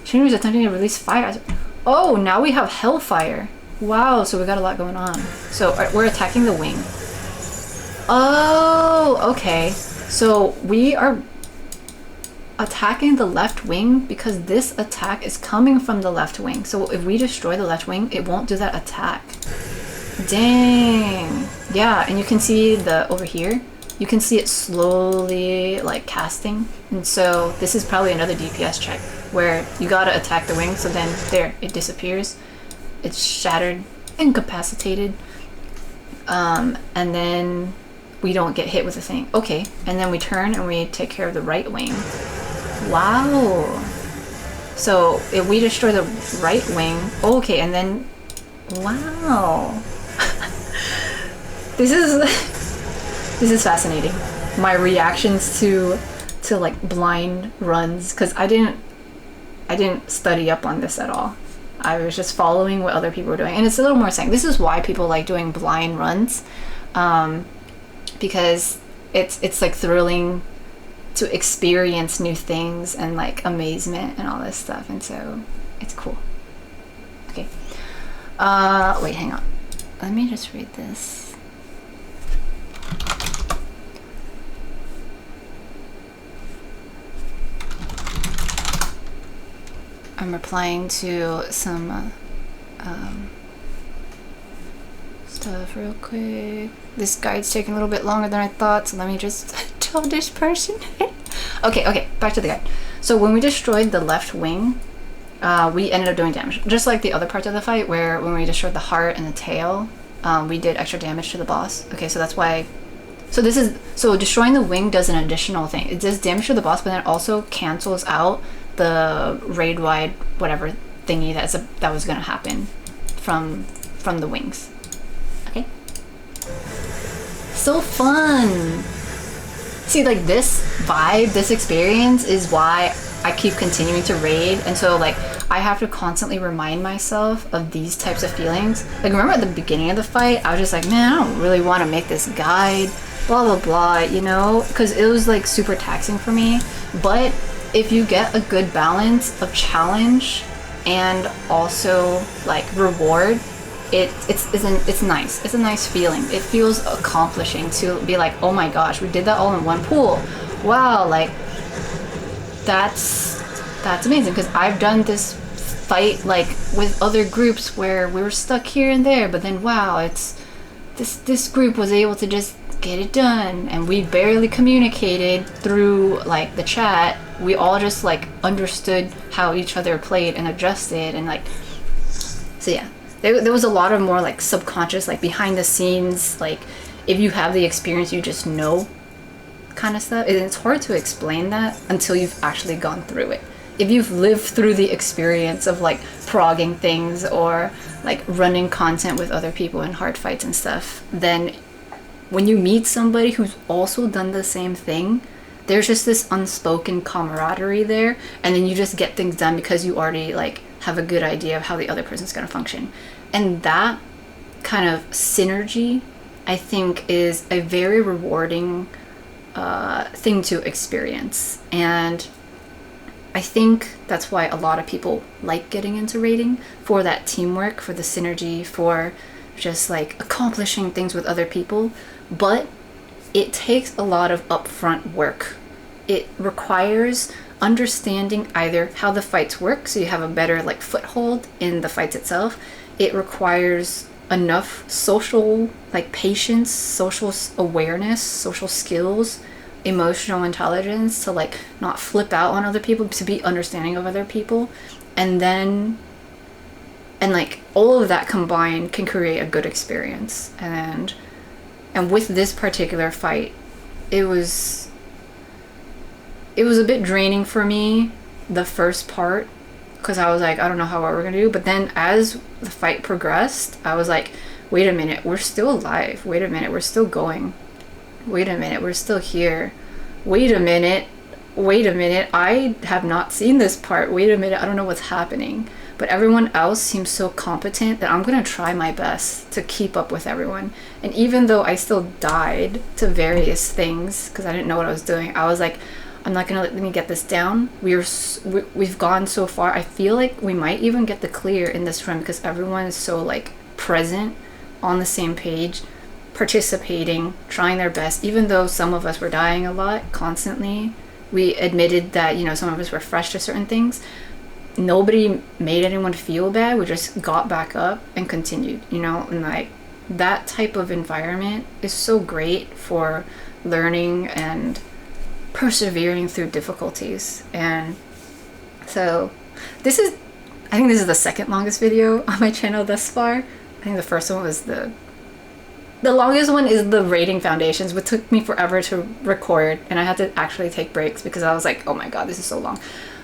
Shinryu's attempting to release fire. Oh, now we have Hellfire. Wow, so we got a lot going on. So we're attacking the wing. Oh, okay. So we are attacking the left wing because this attack is coming from the left wing. So if we destroy the left wing, it won't do that attack. Dang. Yeah, and you can see over here, you can see it slowly like casting. And so this is probably another DPS check where you gotta attack the wing, so then there, it disappears. It's shattered, incapacitated, and then we don't get hit with the thing. Okay, and then we turn and we take care of the right wing. Wow. So if we destroy the right wing, okay, and then, wow. This is fascinating. My reactions to like blind runs, because I didn't study up on this at all. I was just following what other people were doing, and it's a little more saying. This is why people like doing blind runs, because it's like thrilling to experience new things and like amazement and all this stuff, and so it's cool. Okay, wait, hang on. Let me just read this. I'm replying to some stuff real quick. This guide's taking a little bit longer than I thought, so let me just tell this person. Okay, back to the guide. So when we destroyed the left wing, we ended up doing damage. Just like the other parts of the fight, where when we destroyed the heart and the tail, we did extra damage to the boss. Okay, so that's why. So destroying the wing does an additional thing. It does damage to the boss, but then it also cancels out the raid-wide whatever thingy that was gonna happen from the wings. Okay, so fun. See, like this vibe, this experience is why I keep continuing to raid, and so like I have to constantly remind myself of these types of feelings. Like, remember at the beginning of the fight, I was just like, man, I don't really want to make this guide, blah blah blah, you know, because it was like super taxing for me. But if you get a good balance of challenge and also like reward, it's nice. It's a nice feeling. It feels accomplishing to be like, oh my gosh, we did that all in one pool. Wow, like that's amazing, because I've done this fight like with other groups where we were stuck here and there, but then wow, it's this group was able to just get it done, and we barely communicated through like the chat. We all just like understood how each other played and adjusted, and like, so yeah, there was a lot of more like subconscious, like behind the scenes, like if you have the experience, you just know kind of stuff. It's hard to explain that until you've actually gone through it. If you've lived through the experience of like progging things or like running content with other people in hard fights and stuff, then when you meet somebody who's also done the same thing, there's just this unspoken camaraderie there, and then you just get things done because you already like have a good idea of how the other person's going to function. And that kind of synergy, I think, is a very rewarding thing to experience. And I think that's why a lot of people like getting into raiding, for that teamwork, for the synergy, for just like accomplishing things with other people. But it takes a lot of upfront work. It requires understanding either how the fights work, so you have a better like foothold in the fights itself. It requires enough social like patience, social awareness, social skills, emotional intelligence to like not flip out on other people, to be understanding of other people. And like all of that combined can create a good experience. And with this particular fight, it was a bit draining for me, the first part, because I was like, I don't know how we're gonna do. But then as the fight progressed, I was like, wait a minute, we're still alive. Wait a minute, we're still going. Wait a minute, we're still here. Wait a minute, I have not seen this part. Wait a minute, I don't know what's happening. But everyone else seems so competent that I'm gonna try my best to keep up with everyone. And even though I still died to various things because I didn't know what I was doing, I was like, I'm not gonna let me get this down. We've gone so far. I feel like we might even get the clear in this run because everyone is so like present, on the same page, participating, trying their best. Even though some of us were dying a lot constantly, we admitted that, you know, some of us were fresh to certain things. Nobody made anyone feel bad. We just got back up and continued, you know. And like that type of environment is so great for learning and persevering through difficulties. And so I think this is the second longest video on my channel thus far. I think the first one was the longest one is the rating foundations, which took me forever to record, and I had to actually take breaks because I was like, oh my god, this is so long.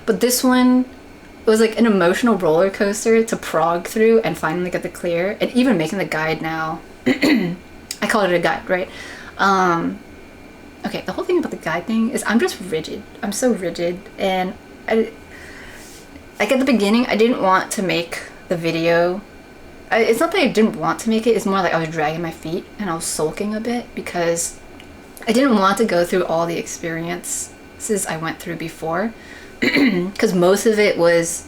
But this one, it was like an emotional roller coaster to prog through and finally get the clear. And even making the guide now, I call it a guide, right? Okay, the whole thing about the guide thing is I'm just rigid. I'm so rigid. And like at the beginning, I didn't want to make the video. It's not that I didn't want to make it. It's more like I was dragging my feet and I was sulking a bit because I didn't want to go through all the experiences I went through before. Because most of it was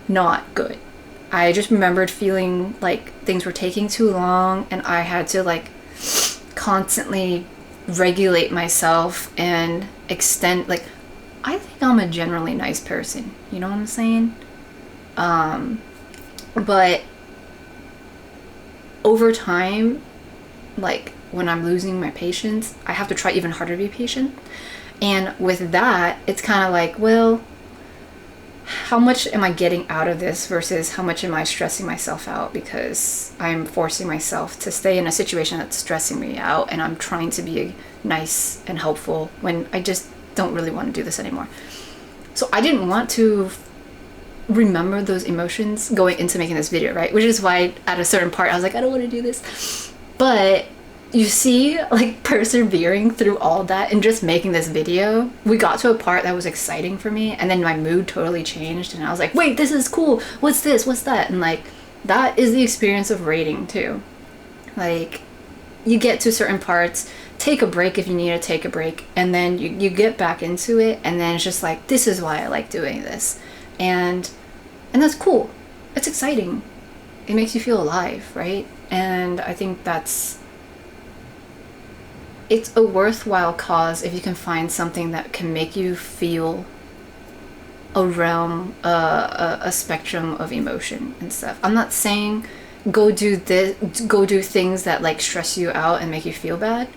not good. I just remembered feeling like things were taking too long and I had to like constantly regulate myself and extend, like, I think I'm a generally nice person, you know what I'm saying? But over time, like when I'm losing my patience, I have to try even harder to be patient. And with that, it's kind of like, well, how much am I getting out of this versus how much am I stressing myself out because I'm forcing myself to stay in a situation that's stressing me out and I'm trying to be nice and helpful when I just don't really want to do this anymore. So I didn't want to remember those emotions going into making this video, right? Which is why at a certain part I was like, I don't want to do this. But you see, like, persevering through all that and just making this video, we got to a part that was exciting for me, and then my mood totally changed and I was like, wait, this is cool, what's this, what's that? And like, that is the experience of raiding too. Like, you get to certain parts, take a break if you need to take a break, and then you get back into it, and then it's just like, this is why I like doing this. And that's cool. It's exciting. It makes you feel alive, right? And I think it's a worthwhile cause if you can find something that can make you feel a realm, a spectrum of emotion and stuff. I'm not saying go do things that like stress you out and make you feel bad.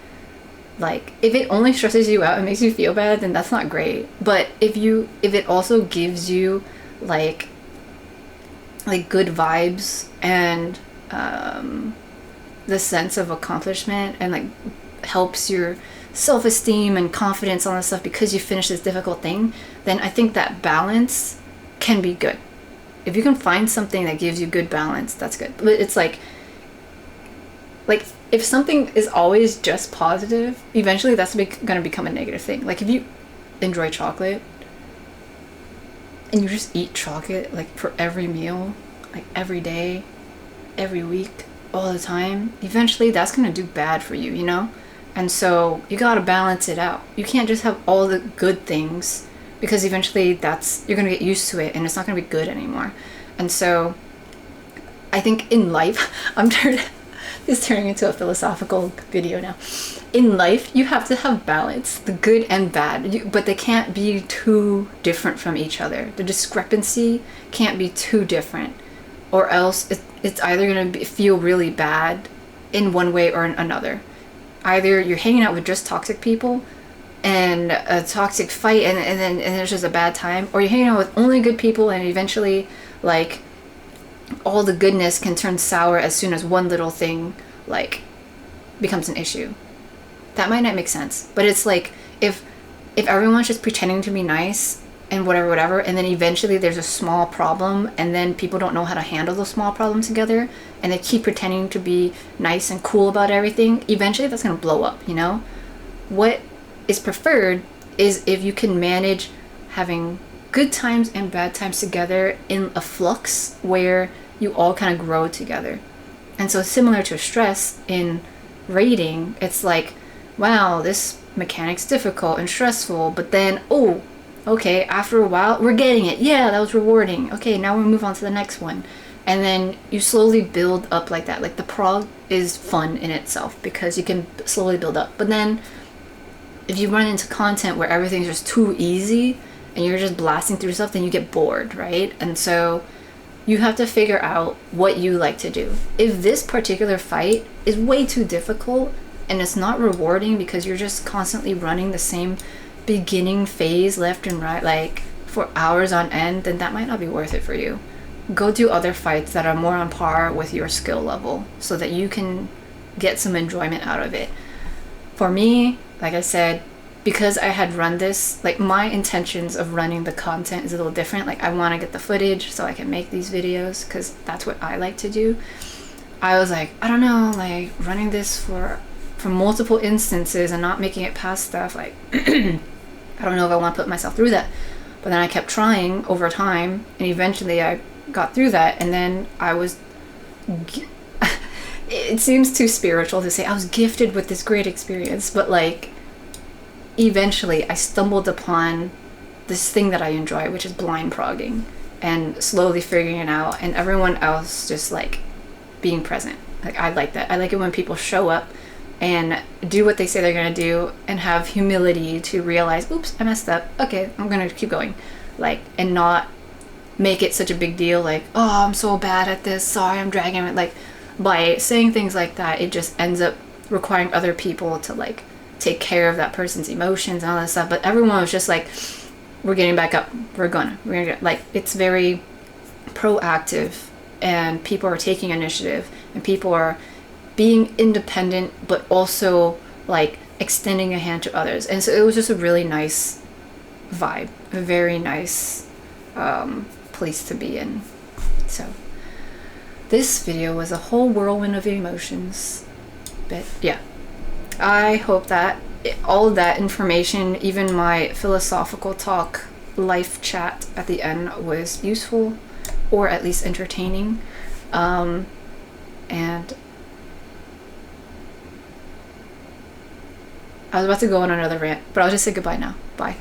Like, if it only stresses you out and makes you feel bad, then that's not great. But if it also gives you like good vibes and the sense of accomplishment and like helps your self-esteem and confidence, all this stuff, because you finished this difficult thing, then I think that balance can be good. If you can find something that gives you good balance, that's good. But it's like if something is always just positive, eventually that's going to become a negative thing. Like if you enjoy chocolate and you just eat chocolate like for every meal, like every day, every week, all the time, eventually that's going to do bad for you, you know? And so you got to balance it out. You can't just have all the good things, because eventually you're going to get used to it and it's not going to be good anymore. And so I think in life, this is turning into a philosophical video now. In life, you have to have balance, the good and bad, but they can't be too different from each other. The discrepancy can't be too different, or else it's either going to feel really bad in one way or another. Either you're hanging out with just toxic people and a toxic fight and then it's just a bad time, or you're hanging out with only good people and eventually like all the goodness can turn sour as soon as one little thing like becomes an issue. That might not make sense, but it's like if everyone's just pretending to be nice and whatever, and then eventually there's a small problem and then people don't know how to handle the small problem together and they keep pretending to be nice and cool about everything, eventually that's going to blow up, you know? What is preferred is if you can manage having good times and bad times together in a flux where you all kind of grow together. And so similar to stress in raiding, it's like, wow, this mechanic's difficult and stressful, but then, oh, okay, after a while, we're getting it. Yeah, that was rewarding. Okay, now we move on to the next one. And then you slowly build up like that. Like the prog is fun in itself because you can slowly build up. But then if you run into content where everything's just too easy and you're just blasting through stuff, then you get bored, right? And so you have to figure out what you like to do. If this particular fight is way too difficult and it's not rewarding because you're just constantly running the same beginning phase left and right like for hours on end, then that might not be worth it for you. Go do other fights that are more on par with your skill level so that you can get some enjoyment out of it. For me, like I said, because I had run this, like my intentions of running the content is a little different. Like I want to get the footage so I can make these videos because that's what I like to do. I was like, I don't know, like running this for multiple instances and not making it past stuff, like I don't know if I want to put myself through that. But then I kept trying over time and eventually I got through that, and then I was it seems too spiritual to say I was gifted with this great experience, but like eventually I stumbled upon this thing that I enjoy, which is blind progging, and slowly figuring it out, and everyone else just like being present. Like I like that. I like it when people show up and do what they say they're gonna do and have humility to realize, oops, I messed up, okay, I'm gonna keep going, like, and not make it such a big deal, like, oh, I'm so bad at this, sorry, I'm dragging it. Like by saying things like that, it just ends up requiring other people to like take care of that person's emotions and all that stuff. But everyone was just like, we're getting back up, we're gonna get, like, it's very proactive and people are taking initiative and people are being independent but also like extending a hand to others. And so it was just a really nice vibe, a very nice place to be in. So this video was a whole whirlwind of emotions, but yeah, I hope that all of that information, even my philosophical talk life chat at the end, was useful or at least entertaining. And I was about to go on another rant, but I'll just say goodbye now. Bye.